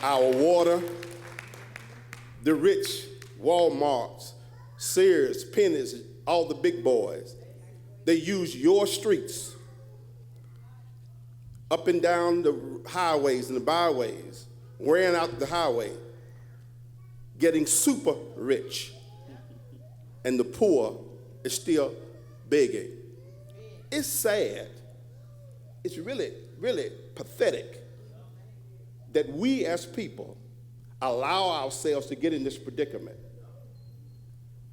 our water, the rich, Walmarts, Sears, Pennies, all the big boys. They use your streets up and down the highways and the byways, wearing out the highway, getting super rich, and the poor is still begging. It's sad. It's really, really pathetic that we as people allow ourselves to get in this predicament.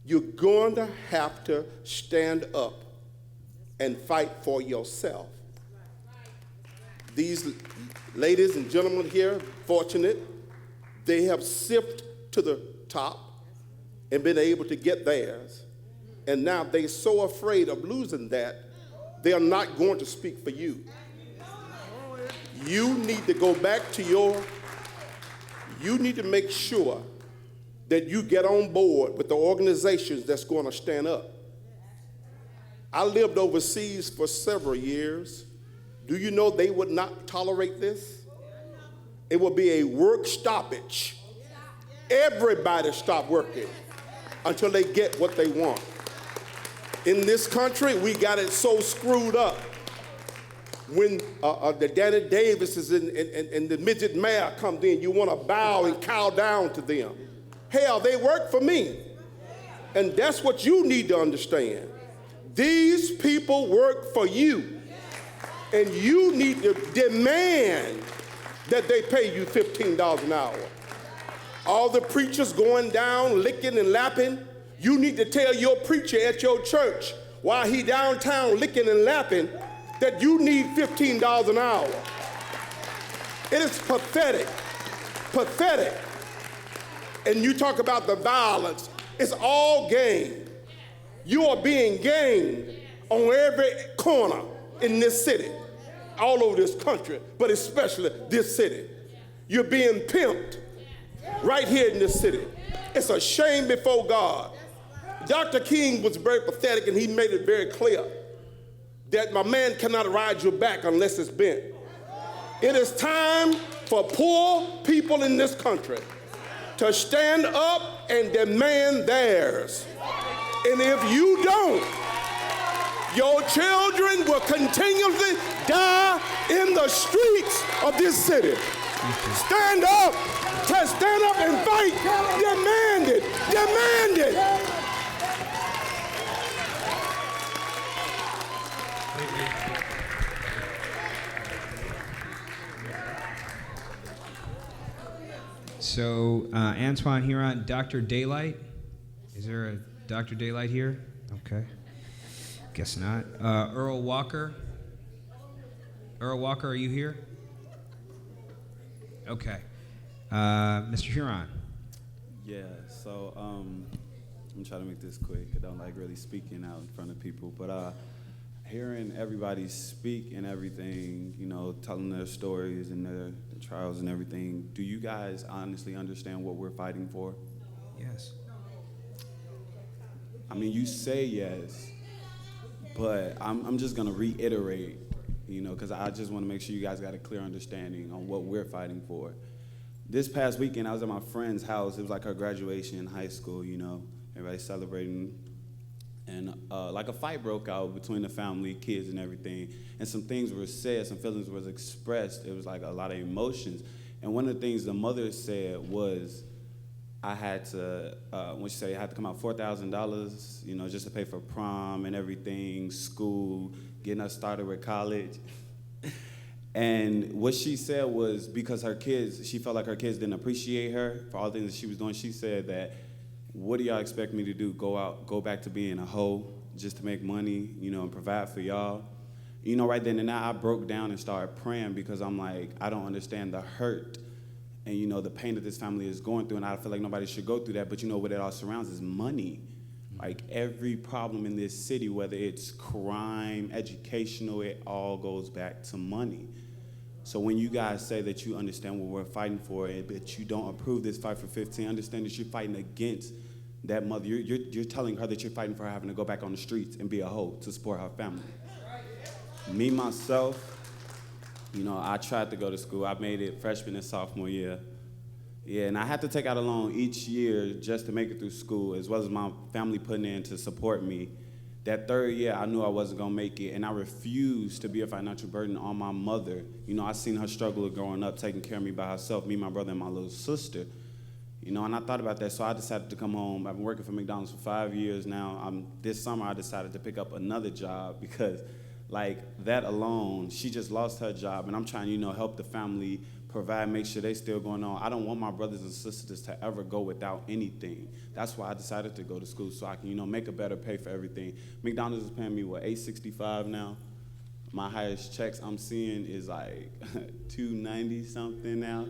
You're going to have to stand up and fight for yourself. These ladies and gentlemen here, fortunate, they have sipped to the top and been able to get theirs. And now they're so afraid of losing that, they are not going to speak for you. You need to go back to you need to make sure that you get on board with the organizations that's going to stand up. I lived overseas for several years. Do you know they would not tolerate this? It would be a work stoppage. Everybody stop working until they get what they want. In this country, we got it so screwed up. When the Danny Davises and the midget mayor comes in, you want to bow and cow down to them. Hell, they work for me. And that's what you need to understand. These people work for you. And you need to demand that they pay you $15 an hour. All the preachers going down, licking and lapping, you need to tell your preacher at your church while he downtown licking and lapping that you need $15 an hour. It is pathetic, pathetic. And you talk about the violence, it's all gain. You are being gained on every corner in this city, all over this country, but especially this city. You're being pimped right here in this city. It's a shame before God. Dr. King was very pathetic, and he made it very clear that my man cannot ride your back unless it's bent. It is time for poor people in this country to stand up and demand theirs. And if you don't, your children will continuously die in the streets of this city. Stand up, stand up and fight. Demand it, demand it. So, Antoine Huron, Dr. Daylight. Is there a Dr. Daylight here? Okay. Guess not. Earl Walker. Earl Walker, are you here? Okay. Mr. Huron. Yeah, so I'm trying to make this quick. I don't like really speaking out in front of people, but hearing everybody speak and everything, you know, telling their stories and their trials and everything, do you guys honestly understand what we're fighting for? Yes. I mean, you say yes, but I'm just gonna reiterate, you know, because I just want to make sure you guys got a clear understanding on what we're fighting for. This past weekend, I was at my friend's house. It was like her graduation in high school, you know, everybody celebrating. And like a fight broke out between the family, kids and everything. And some things were said, some feelings was expressed. It was like a lot of emotions. And one of the things the mother said was, I had to, when she said I had to come out $4,000, you know, just to pay for prom and everything, school, getting us started with college. And what she said was because her kids, she felt like her kids didn't appreciate her for all the things that she was doing. She said that, what do y'all expect me to do? Go back to being a hoe just to make money, you know, and provide for y'all? You know, right then and there, I broke down and started praying because I'm like, I don't understand the hurt and, you know, the pain that this family is going through, and I feel like nobody should go through that. But, you know, what it all surrounds is money. Like, every problem in this city, whether it's crime, educational, it all goes back to money. So when you guys say that you understand what we're fighting for, but you don't approve this fight for 15, understand that you're fighting against that mother. You're telling her that you're fighting for her having to go back on the streets and be a hoe to support her family. Me, myself, you know, I tried to go to school. I made it freshman and sophomore year. Yeah, and I had to take out a loan each year just to make it through school, as well as my family putting in to support me. That third year, I knew I wasn't gonna make it, and I refused to be a financial burden on my mother. You know, I seen her struggle growing up, taking care of me by herself, me, my brother, and my little sister. You know, and I thought about that, so I decided to come home. I've been working for McDonald's for 5 years now. This summer, I decided to pick up another job because, like, that alone, she just lost her job, and I'm trying to, you know, help the family, provide, make sure they still going on. I don't want my brothers and sisters to ever go without anything. That's why I decided to go to school, so I can, you know, make a better pay for everything. McDonald's is paying me, what, $8.65 now? My highest checks I'm seeing is like $2.90 something now.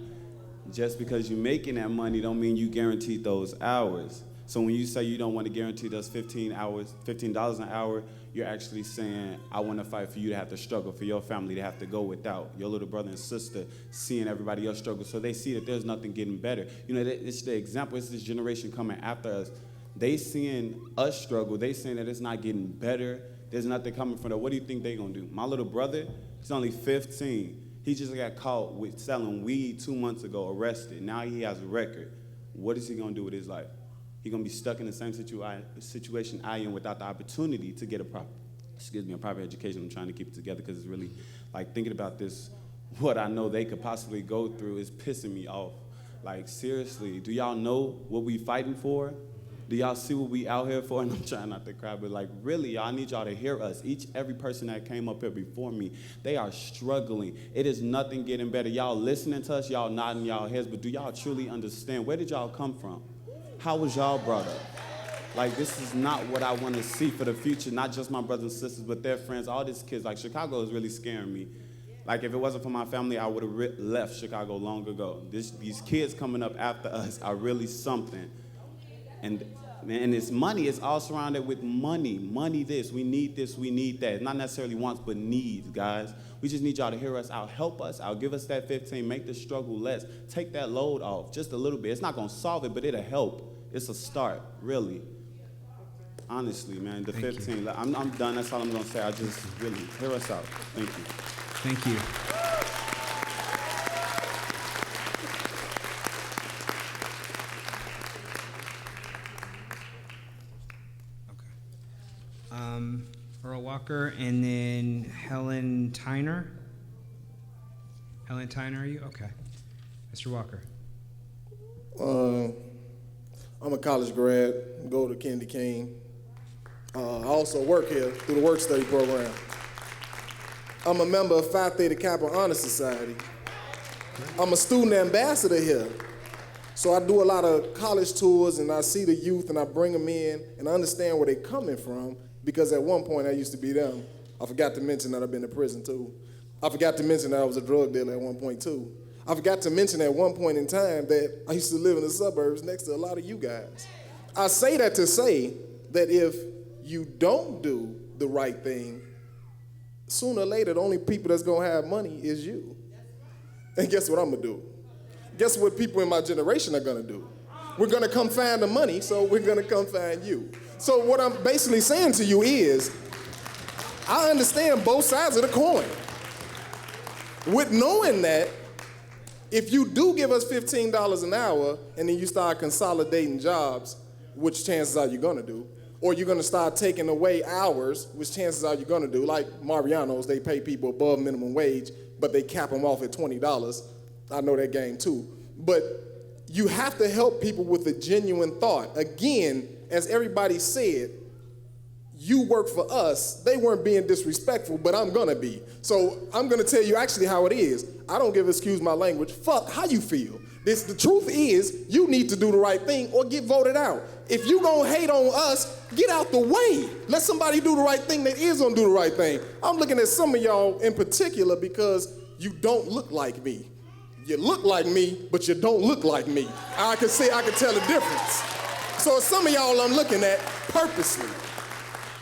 Just because you're making that money don't mean you guaranteed those hours. So when you say you don't want to guarantee those $15 an hour, you're actually saying, I want to fight for you to have to struggle, for your family to have to go without, your little brother and sister seeing everybody else struggle, so they see that there's nothing getting better. You know, it's the example, it's this generation coming after us. They seeing us struggle, they saying that it's not getting better, there's nothing coming from them. What do you think they gonna do? My little brother, he's only 15. He just got caught with selling weed 2 months ago, arrested. Now he has a record. What is he gonna do with his life? He's gonna be stuck in the same situation I am without the opportunity to get a proper education. I'm trying to keep it together because it's really, like, thinking about this, what I know they could possibly go through is pissing me off. Like, seriously, do y'all know what we fighting for? Do y'all see what we out here for? And I'm trying not to cry, but like, really, I need y'all to hear us. Every person that came up here before me, they are struggling. It is nothing getting better. Y'all listening to us, y'all nodding y'all heads, but do y'all truly understand? Where did y'all come from? How was y'all brought up? Like, this is not what I want to see for the future, not just my brothers and sisters, but their friends, all these kids. Like, Chicago is really scaring me. Like, if it wasn't for my family, I would have left Chicago long ago. These kids coming up after us are really something. And Man, and it's money. It's all surrounded with money. Money this, we need that. Not necessarily wants, but needs, guys. We just need y'all to hear us out. Help us out. Give us that 15. Make the struggle less. Take that load off just a little bit. It's not going to solve it, but it'll help. It's a start, really. Honestly, man, the 15. I'm done. That's all I'm going to say. I just really hear us out. Thank you. Thank you. Earl Walker, and then Helen Tyner. Helen Tyner, are you? Okay. Mr. Walker. I'm a college grad, go to Kennedy King. I also work here through the work study program. I'm a member of Phi Theta Kappa Honor Society. I'm a student ambassador here. So I do a lot of college tours and I see the youth and I bring them in and I understand where they're coming from. Because at one point I used to be them. I forgot to mention that I've been to prison too. I forgot to mention that I was a drug dealer at one point too. I forgot to mention at one point in time that I used to live in the suburbs next to a lot of you guys. I say that to say that if you don't do the right thing, sooner or later the only people that's gonna have money is you. And guess what I'm gonna do? Guess what people in my generation are gonna do? We're gonna come find the money, so we're gonna come find you. So what I'm basically saying to you is, I understand both sides of the coin. With knowing that, if you do give us $15 an hour and then you start consolidating jobs, which chances are you're gonna do, or you're gonna start taking away hours, which chances are you're gonna do, like Mariano's, they pay people above minimum wage, but they cap them off at $20. I know that game too. But you have to help people with a genuine thought. Again, as everybody said, you work for us. They weren't being disrespectful, but I'm gonna be. So I'm gonna tell you actually how it is. I don't give excuse my language. Fuck how you feel. The truth is, you need to do the right thing or get voted out. If you gonna hate on us, get out the way. Let somebody do the right thing that is gonna do the right thing. I'm looking at some of y'all in particular because you don't look like me. You look like me, but you don't look like me. I can tell the difference. So some of y'all I'm looking at purposely.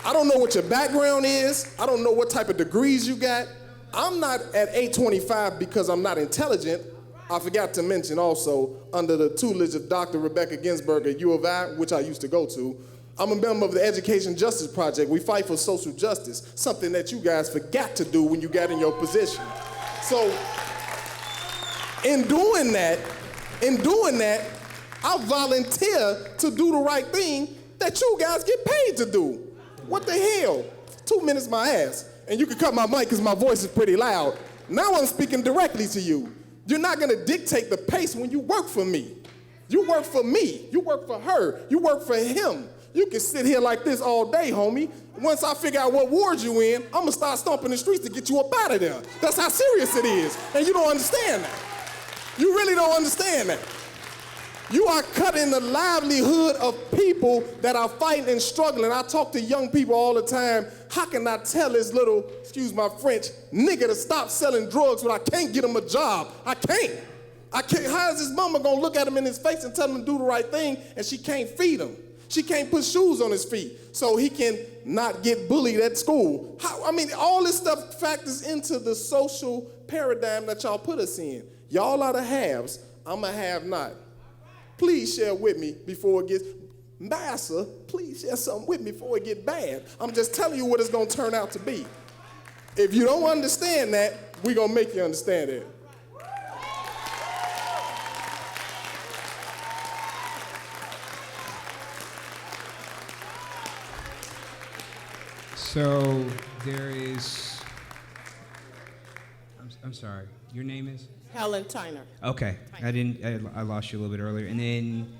I don't know what your background is. I don't know what type of degrees you got. I'm not at 825 because I'm not intelligent. I forgot to mention also, under the tutelage of Dr. Rebecca Ginsburg at U of I, which I used to go to, I'm a member of the Education Justice Project. We fight for social justice, something that you guys forgot to do when you got in your position. So in doing that, I volunteer to do the right thing that you guys get paid to do. What the hell? 2 minutes my ass. And you can cut my mic because my voice is pretty loud. Now I'm speaking directly to you. You're not gonna dictate the pace when you work for me. You work for me. You work for her. You work for him. You can sit here like this all day, homie. Once I figure out what ward you in, I'm gonna start stomping the streets to get you up out of there. That's how serious it is. And you don't understand that. You really don't understand that. You are cutting the livelihood of people that are fighting and struggling. I talk to young people all the time. How can I tell this little, excuse my French, nigga to stop selling drugs when I can't get him a job? I can't. How is his mama gonna look at him in his face and tell him to do the right thing and she can't feed him? She can't put shoes on his feet so he can not get bullied at school. All this stuff factors into the social paradigm that y'all put us in. Y'all are the haves, I'm a have not. Please share with me before it gets, Massa, please share something with me before it gets bad. I'm just telling you what it's gonna turn out to be. If you don't understand that, we're gonna make you understand it. So there is, I'm sorry, your name is? Helen Tyner. Okay, I lost you a little bit earlier. And then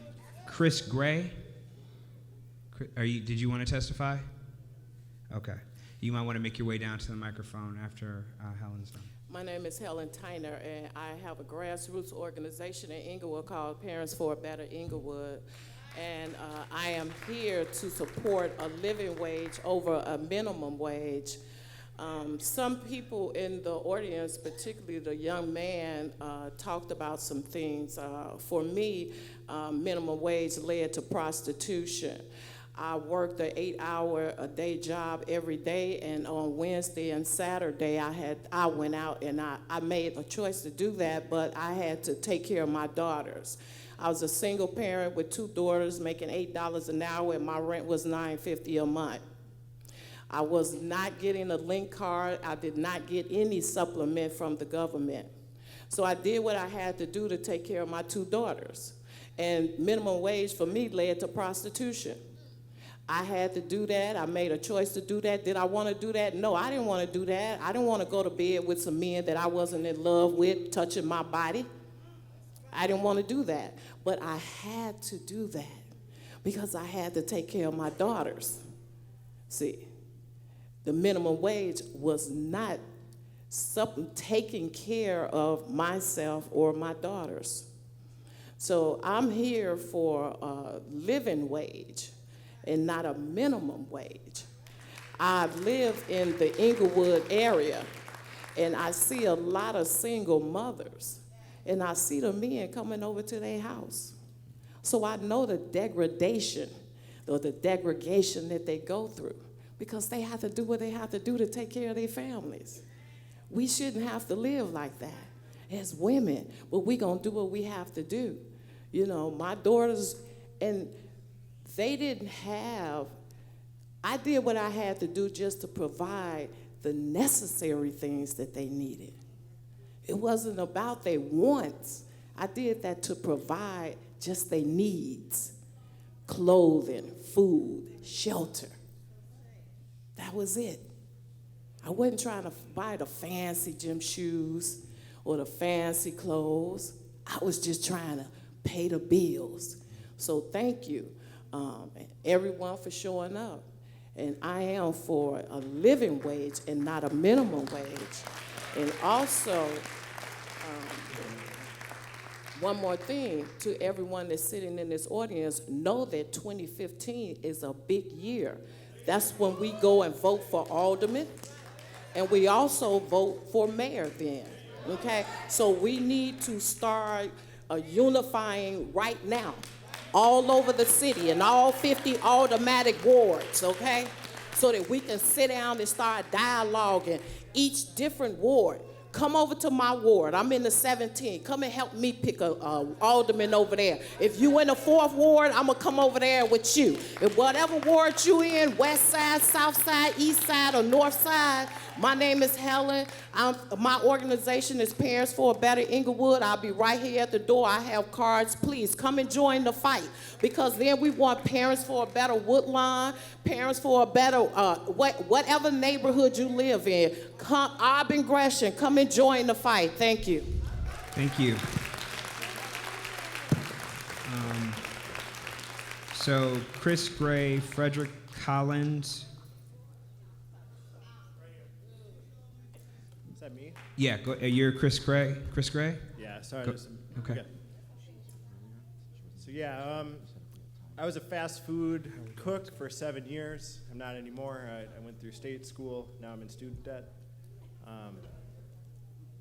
Chris Gray, did you want to testify? Okay, you might want to make your way down to the microphone after Helen's done. My name is Helen Tyner, and I have a grassroots organization in Inglewood called Parents for a Better Inglewood. And I am here to support a living wage over a minimum wage. Some people in the audience, particularly the young man, talked about some things. For me, minimum wage led to prostitution. I worked an 8-hour-a-day job every day, and on Wednesday and Saturday, I went out and I made a choice to do that, but I had to take care of my daughters. I was a single parent with 2 daughters making $8 an hour, and my rent was $9.50 a month. I was not getting a link card. I did not get any supplement from the government. So I did what I had to do to take care of my 2 daughters. And minimum wage for me led to prostitution. I had to do that. I made a choice to do that. Did I want to do that? No, I didn't want to do that. I didn't want to go to bed with some men that I wasn't in love with, touching my body. I didn't want to do that. But I had to do that because I had to take care of my daughters. See, the minimum wage was not something taking care of myself or my daughters. So I'm here for a living wage and not a minimum wage. I live in the Inglewood area, and I see a lot of single mothers, and I see the men coming over to their house. So I know the degradation or the degradation that they go through because they have to do what they have to do to take care of their families. We shouldn't have to live like that as women, but we're gonna do what we have to do. You know, my daughters, and they didn't have, I did what I had to do just to provide the necessary things that they needed. It wasn't about their wants. I did that to provide just their needs. Clothing, food, shelter. That was it. I wasn't trying to buy the fancy gym shoes or the fancy clothes. I was just trying to pay the bills. So thank you, everyone, for showing up. And I am for a living wage and not a minimum wage. And also, one more thing to everyone that's sitting in this audience, know that 2015 is a big year. That's when we go and vote for aldermen, and we also vote for mayor then, okay? So we need to start unifying right now all over the city in all 50 automatic wards, okay? So that we can sit down and start dialoguing each different ward. Come over to my ward. I'm in the 17th. Come and help me pick a alderman over there. If you in the 4th ward, I'm gonna come over there with you. If whatever ward you in, west side, south side, east side, or north side, my name is Helen. My organization is Parents for a Better Inglewood. I'll be right here at the door. I have cards. Please come and join the fight, because then we want Parents for a Better Woodlawn, Parents for a Better whatever neighborhood you live in. Come, Auburn Gresham, come and join the fight. Thank you. Thank you. So Chris Gray, Frederick Collins. Is that me? Yeah, you're Chris Gray. Chris Gray? Yeah, sorry. Okay. So yeah, I was a fast food cook for 7 years. I'm not anymore. I went through state school. Now I'm in student debt.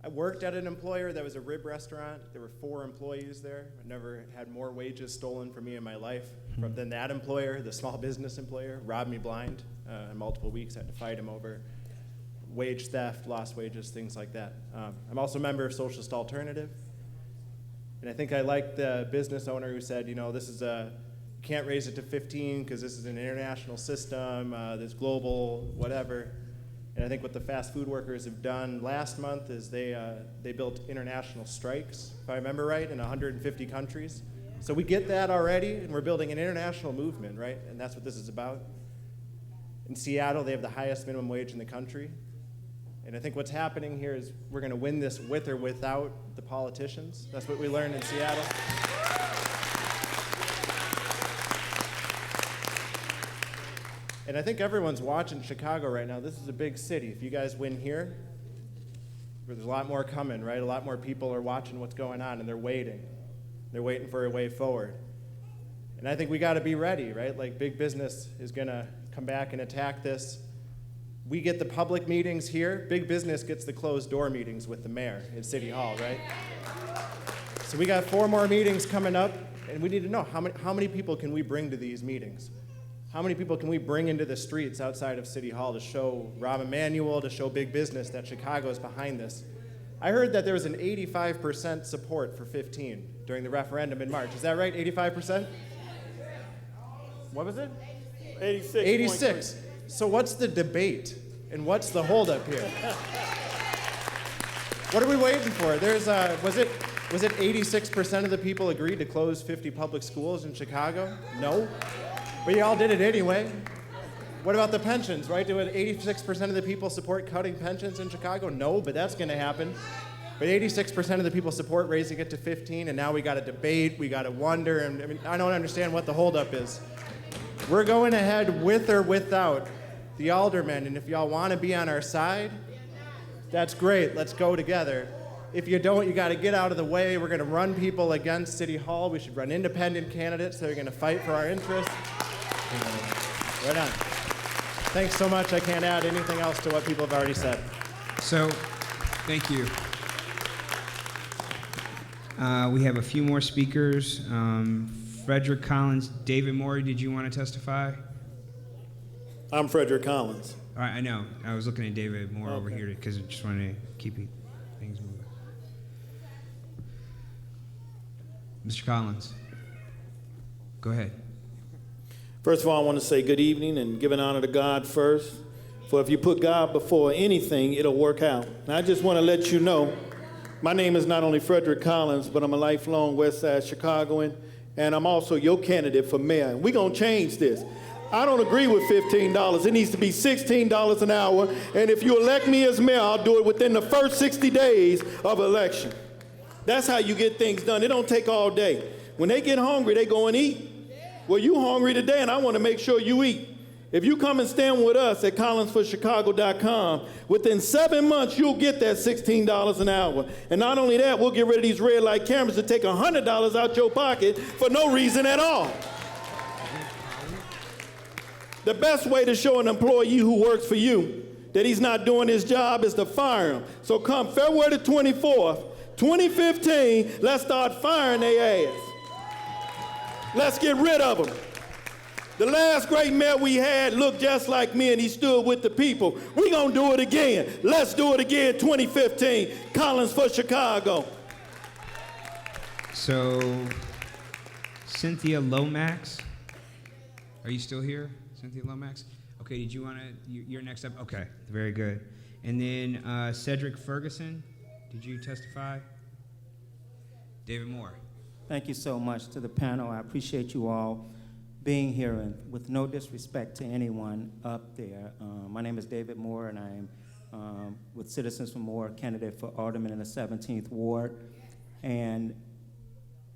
I worked at an employer that was a rib restaurant. There were 4 employees there. I never had more wages stolen from me in my life than that employer, the small business employer, robbed me blind in multiple weeks. I had to fight him over wage theft, lost wages, things like that. I'm also a member of Socialist Alternative. And I think I like the business owner who said, you know, this is you can't raise it to 15 because this is an international system, this global whatever. And I think what the fast food workers have done last month is they built international strikes, if I remember right, in 150 countries. So we get that already, and we're building an international movement, right? And that's what this is about. In Seattle, they have the highest minimum wage in the country. And I think what's happening here is we're going to win this with or without the politicians. That's what we learned in Seattle. And I think everyone's watching Chicago right now. This is a big city. If you guys win here, there's a lot more coming, right? A lot more people are watching what's going on, and they're waiting. They're waiting for a way forward. And I think we got to be ready, right? Like, big business is going to come back and attack this. We get the public meetings here. Big business gets the closed door meetings with the mayor at City Hall, right? So we got 4 more meetings coming up, and we need to know how many people can we bring to these meetings? How many people can we bring into the streets outside of City Hall to show Rahm Emanuel, to show big business that Chicago is behind this? I heard that there was an 85% support for 15 during the referendum in March. Is that right, 85%? What was it? 86. 86. So what's the debate and what's the holdup here? What are we waiting for? Was it 86% of the people agreed to close 50 public schools in Chicago? No. But you all did it anyway. What about the pensions, right? Did 86% of the people support cutting pensions in Chicago? No, but that's going to happen. But 86% of the people support raising it to 15, and now we got to debate, we got to wonder, and I mean, I don't understand what the holdup is. We're going ahead with or without the aldermen, and if y'all want to be on our side, that's great. Let's go together. If you don't, you got to get out of the way. We're going to run people against City Hall. We should run independent candidates that are going to fight for our interests. Right on. Thanks so much. I can't add anything else to what people have already said. So, thank you. We have a few more speakers. Frederick Collins, David Morey, did you want to testify? I'm Frederick Collins. All right, I know. I was looking at David Moore over here because I just wanted to keep things moving. Mr. Collins, go ahead. First of all, I want to say good evening and give an honor to God first. For if you put God before anything, it'll work out. And I just want to let you know, my name is not only Frederick Collins, but I'm a lifelong West Side Chicagoan, and I'm also your candidate for mayor. And we're going to change this. I don't agree with $15. It needs to be $16 an hour. And if you elect me as mayor, I'll do it within the first 60 days of election. That's how you get things done. It don't take all day. When they get hungry, they go and eat. Well, you hungry today, and I want to make sure you eat. If you come and stand with us at collinsforchicago.com, within 7 months, you'll get that $16 an hour. And not only that, we'll get rid of these red light cameras to take $100 out your pocket for no reason at all. The best way to show an employee who works for you that he's not doing his job is to fire him. So come February the 24th, 2015, let's start firing their ass. Let's get rid of them. The last great mayor we had looked just like me, and he stood with the people. We're going to do it again. Let's do it again, 2015. Collins for Chicago. So, Cynthia Lomax, are you still here? Cynthia Lomax? Okay, did you want to, you're next up? Okay, very good. And then Cedric Ferguson, did you testify? David Moore. Thank you so much to the panel. I appreciate you all being here, and with no disrespect to anyone up there. My name is David Moore, and I'm with Citizens for More, candidate for alderman in the 17th Ward. And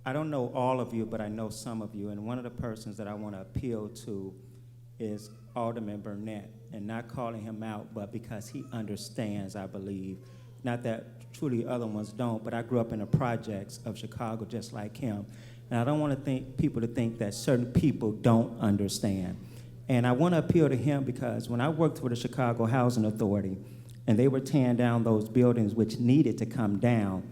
I don't know all of you, but I know some of you, and one of the persons that I want to appeal to is Alderman Burnett, and not calling him out, but because he understands, I believe. Not that truly other ones don't, but I grew up in the projects of Chicago just like him. And I don't want people to think that certain people don't understand. And I want to appeal to him because when I worked for the Chicago Housing Authority and they were tearing down those buildings which needed to come down,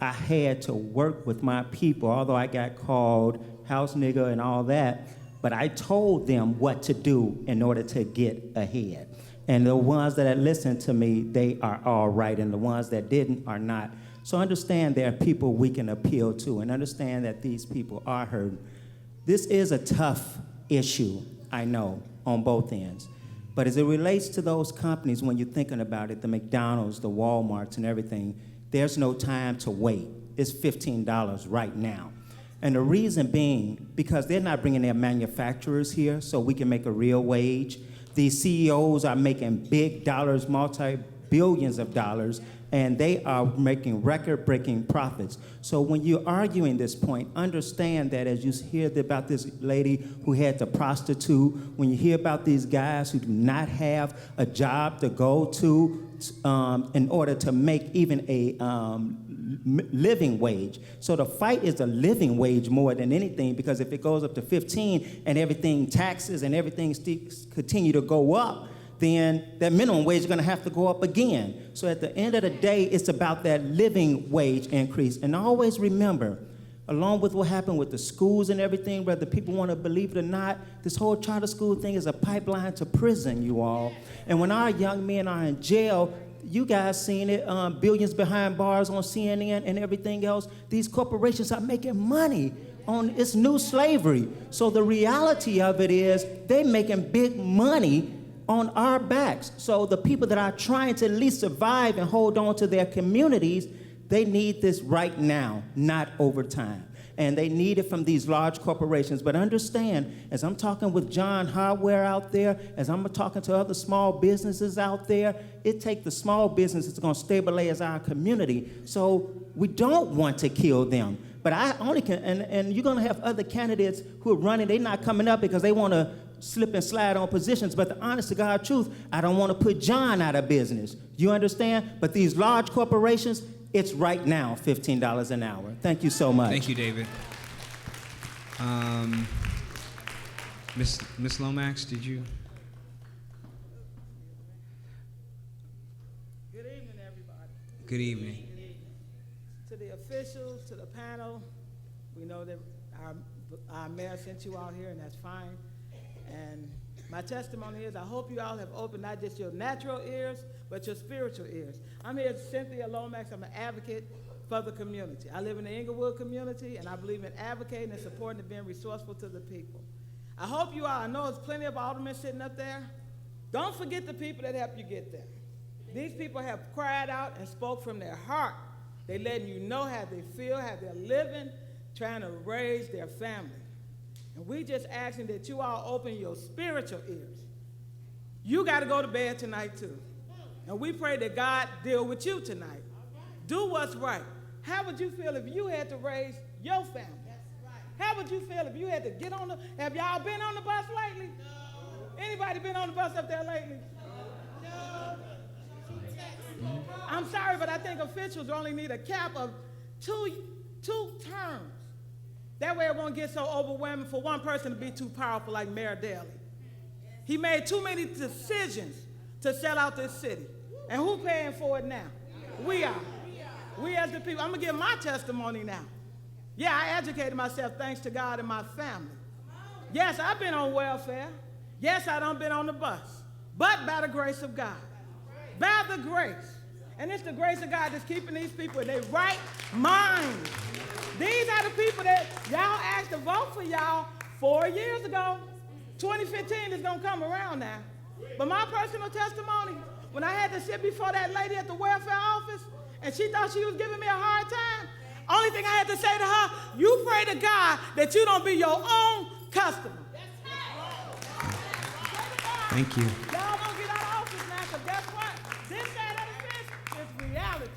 I had to work with my people, although I got called house nigger and all that, but I told them what to do in order to get ahead. And the ones that had listened to me, they are all right, and the ones that didn't are not. So understand there are people we can appeal to, and understand that these people are hurt. This is a tough issue, I know, on both ends. But as it relates to those companies, when you're thinking about it, the McDonald's, the Walmarts, and everything, there's no time to wait. It's $15 right now. And the reason being, because they're not bringing their manufacturers here so we can make a real wage. These CEOs are making big dollars, multi-billions of dollars, and they are making record-breaking profits. So when you're arguing this point, understand that as you hear about this lady who had to prostitute, when you hear about these guys who do not have a job to go to in order to make even a living wage. So the fight is a living wage more than anything, because if it goes up to 15 and everything, taxes and everything continue to go up, then that minimum wage is going to have to go up again. So at the end of the day, it's about that living wage increase. And always remember, along with what happened with the schools and everything, whether people want to believe it or not, this whole charter school thing is a pipeline to prison, you all. And when our young men are in jail, you guys seen it, billions behind bars on CNN and everything else. These corporations are making money on it's new slavery. So the reality of it is they're making big money on our backs. So the people that are trying to at least survive and hold on to their communities, they need this right now, not over time. And they need it from these large corporations. But understand, as I'm talking with John Hardware out there, as I'm talking to other small businesses out there, it takes the small businesses that's going to stabilize our community. So we don't want to kill them. But I only can, and you're going to have other candidates who are running, they're not coming up because they want to slip and slide on positions. But the honest to God truth, I don't want to put John out of business. You understand? But these large corporations, it's right now $15 an hour. Thank you so much. Thank you, David. Miss Lomax, did you? Good evening, everybody. Good evening. To the officials, to the panel, we know that our mayor sent you all here, and that's fine. And my testimony is I hope you all have opened not just your natural ears, but your spiritual ears. I'm here as Cynthia Lomax. I'm an advocate for the community. I live in the Inglewood community, and I believe in advocating and supporting and being resourceful to the people. I hope you all, I know there's plenty of aldermen sitting up there. Don't forget the people that helped you get there. These people have cried out and spoke from their heart. They're letting you know how they feel, how they're living, trying to raise their family. And we just asking that you all open your spiritual ears. You got to go to bed tonight too. And we pray that God deal with you tonight. Do what's right. How would you feel if you had to raise your family? How would you feel if you had to get on the, have y'all been on the bus lately? No. Anybody been on the bus up there lately? No. I'm sorry, but I think officials only need a cap of two terms. That way it won't get so overwhelming for one person to be too powerful like Mayor Daley. He made too many decisions to sell out this city. And who paying for it now? We are. We as the people. I'm going to give my testimony now. Yeah, I educated myself thanks to God and my family. Yes, I've been on welfare. Yes, I done been on the bus. But by the grace of God. By the grace. And it's the grace of God that's keeping these people in their right mind. These are the people that y'all asked to vote for y'all 4 years ago. 2015 is going to come around now. But my personal testimony, when I had to sit before that lady at the welfare office, and she thought she was giving me a hard time, only thing I had to say to her, you pray to God that you don't be your own customer. Thank you. Y'all don't get out of office now, because guess what? This side of the fence is reality.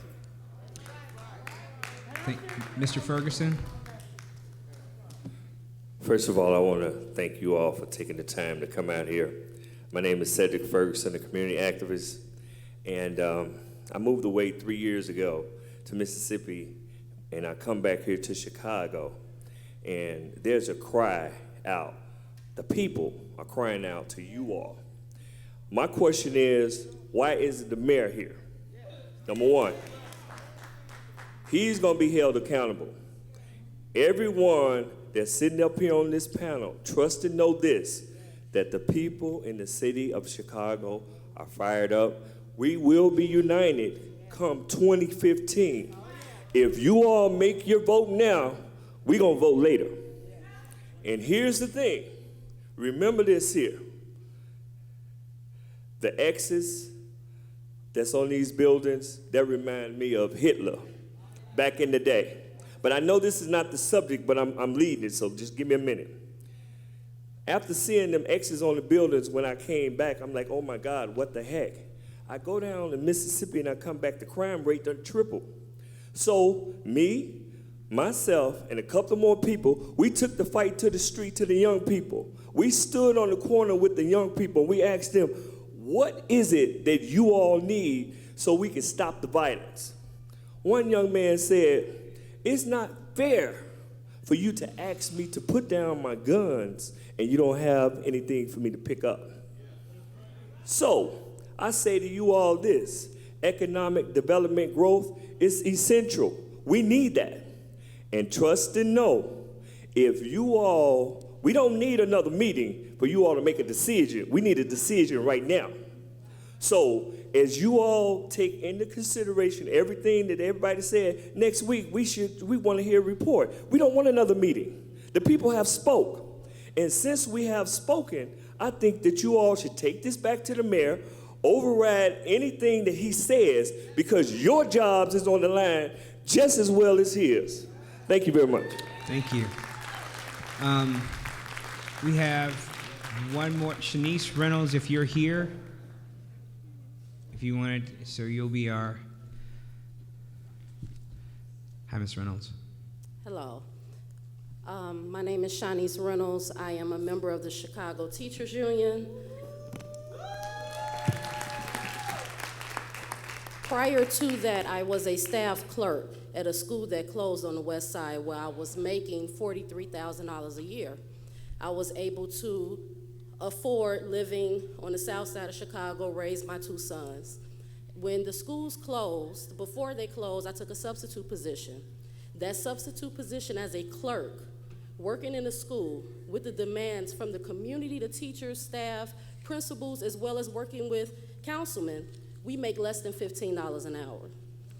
Mr. Ferguson? First of all, I want to thank you all for taking the time to come out here. My name is Cedric Ferguson, a community activist, and I moved away 3 years ago to Mississippi, and I come back here to Chicago, and there's a cry out. The people are crying out to you all. My question is, why isn't the mayor here? Number one, he's going to be held accountable. Everyone that's sitting up here on this panel, trust and know this, that the people in the city of Chicago are fired up. We will be united come 2015. If you all make your vote now, we're going to vote later. And here's the thing. Remember this here. The X's that's on these buildings, that remind me of Hitler back in the day. But I know this is not the subject, but I'm leading it, so just give me a minute. After seeing them X's on the buildings when I came back, I'm like, oh my God, what the heck? I go down to Mississippi and I come back, the crime rate done tripled. So me, myself, and a couple more people, we took the fight to the street to the young people. We stood on the corner with the young people. We asked them, what is it that you all need so we can stop the violence? One young man said, it's not fair for you to ask me to put down my guns and you don't have anything for me to pick up. So I say to you all this, economic development growth is essential. We need that. And trust and know, if you all, we don't need another meeting for you all to make a decision. We need a decision right now. So as you all take into consideration everything that everybody said, next week we want to hear a report. We don't want another meeting. The people have spoke. And since we have spoken, I think that you all should take this back to the mayor, override anything that he says, because your jobs is on the line just as well as his. Thank you very much. Thank you. We have one more. Shanice Reynolds, if you're here, if you wanted, so you'll be our. Hi, Ms. Reynolds. Hello. My name is Shanice Reynolds. I am a member of the Chicago Teachers Union. Prior to that, I was a staff clerk at a school that closed on the west side where I was making $43,000 a year. I was able to afford living on the south side of Chicago, raise my two sons. When the schools closed, before they closed, I took a substitute position. That substitute position as a clerk, working in a school with the demands from the community, the teachers, staff, principals, as well as working with councilmen, we make less than $15 an hour.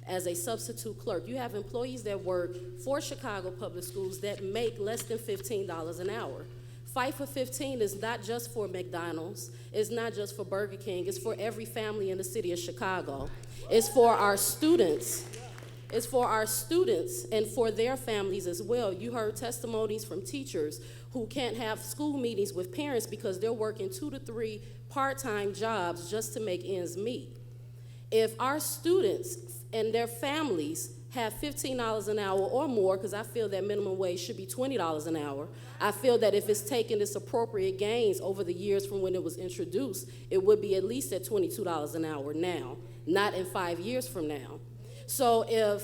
As a substitute clerk, you have employees that work for Chicago Public Schools that make less than $15 an hour. Fight for 15 is not just for McDonald's, it's not just for Burger King, it's for every family in the city of Chicago. It's for our students. It's for our students and for their families as well. You heard testimonies from teachers who can't have school meetings with parents because they're working 2 to 3 part-time jobs just to make ends meet. If our students and their families have $15 an hour or more, because I feel that minimum wage should be $20 an hour, I feel that if it's taken its appropriate gains over the years from when it was introduced, it would be at least at $22 an hour now, not in 5 years from now. So if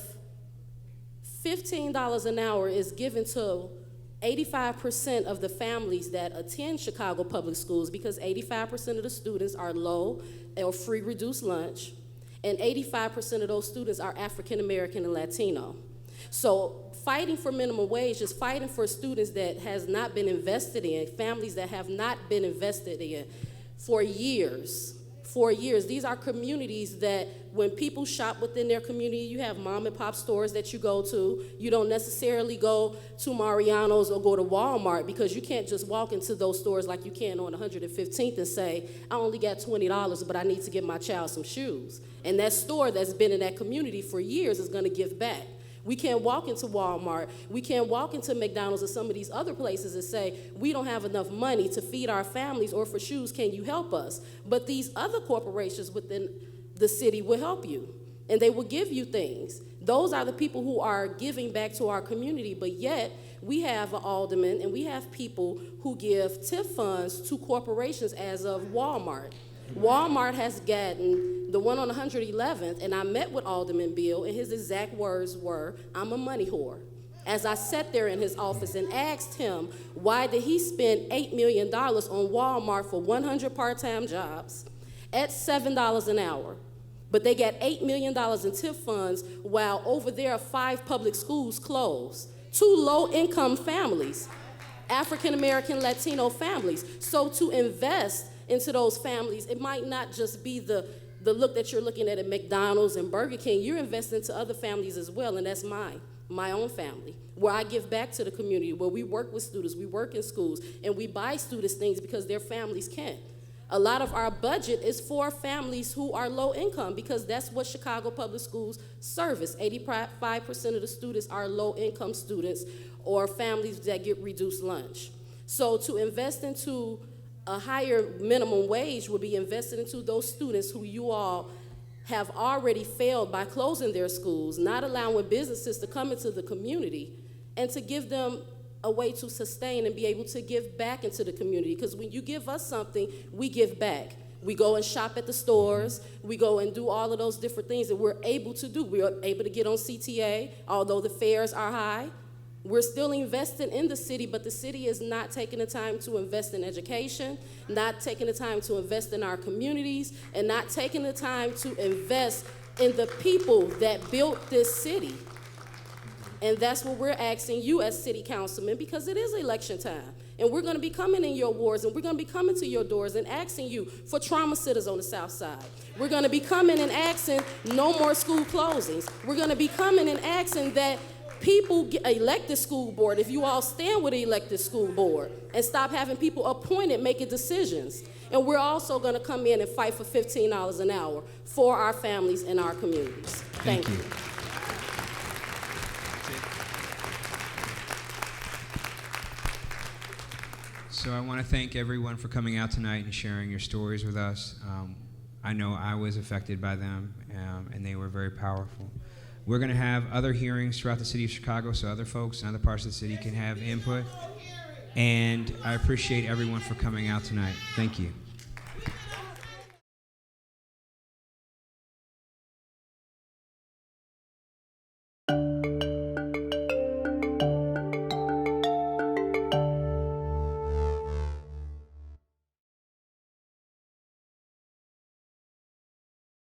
$15 an hour is given to 85% of the families that attend Chicago Public Schools, because 85% of the students are low or free reduced lunch, and 85% of those students are African American and Latino. So fighting for minimum wage is fighting for students that has not been invested in, families that have not been invested in for years. For years. These are communities that when people shop within their community, you have mom and pop stores that you go to. You don't necessarily go to Mariano's or go to Walmart, because you can't just walk into those stores like you can on 115th and say, I only got $20, but I need to get my child some shoes. And that store that's been in that community for years is gonna give back. We can't walk into Walmart, we can't walk into McDonald's or some of these other places and say, we don't have enough money to feed our families or for shoes, can you help us? But these other corporations within the city will help you, and they will give you things. Those are the people who are giving back to our community, but yet we have an alderman and we have people who give TIF funds to corporations as of Walmart. Walmart has gotten the one on 111th, and I met with Alderman Bill, and his exact words were, I'm a money whore. As I sat there in his office and asked him, why did he spend $8 million on Walmart for 100 part-time jobs at $7 an hour? But they got $8 million in TIF funds while over there 5 public schools closed. 2 low-income families, African-American, Latino families. So to invest into those families, it might not just be the look that you're looking at McDonald's and Burger King. You're investing into other families as well, and that's my own family, where I give back to the community, where we work with students, we work in schools, and we buy students things because their families can't. A lot of our budget is for families who are low income, because that's what Chicago Public Schools service. 85% of the students are low income students or families that get reduced lunch. So to invest into a higher minimum wage would be invested into those students who you all have already failed by closing their schools, not allowing businesses to come into the community, and to give them a way to sustain and be able to give back into the community. Because when you give us something, we give back. We go and shop at the stores, we go and do all of those different things that we're able to do. We're able to get on CTA, although the fares are high. We're still investing in the city, but the city is not taking the time to invest in education, not taking the time to invest in our communities, and not taking the time to invest in the people that built this city. And that's what we're asking you as city councilmen, because it is election time. And we're gonna be coming in your wards, and we're gonna be coming to your doors and asking you for trauma centers on the south side. We're gonna be coming and asking no more school closings. We're gonna be coming and asking that people get elected school board, if you all stand with the elected school board, and stop having people appointed making decisions. And we're also gonna come in and fight for $15 an hour for our families and our communities. Thank you. So I want to thank everyone for coming out tonight and sharing your stories with us. I know I was affected by them, and they were very powerful. We're going to have other hearings throughout the city of Chicago so other folks in other parts of the city can have input. And I appreciate everyone for coming out tonight. Thank you.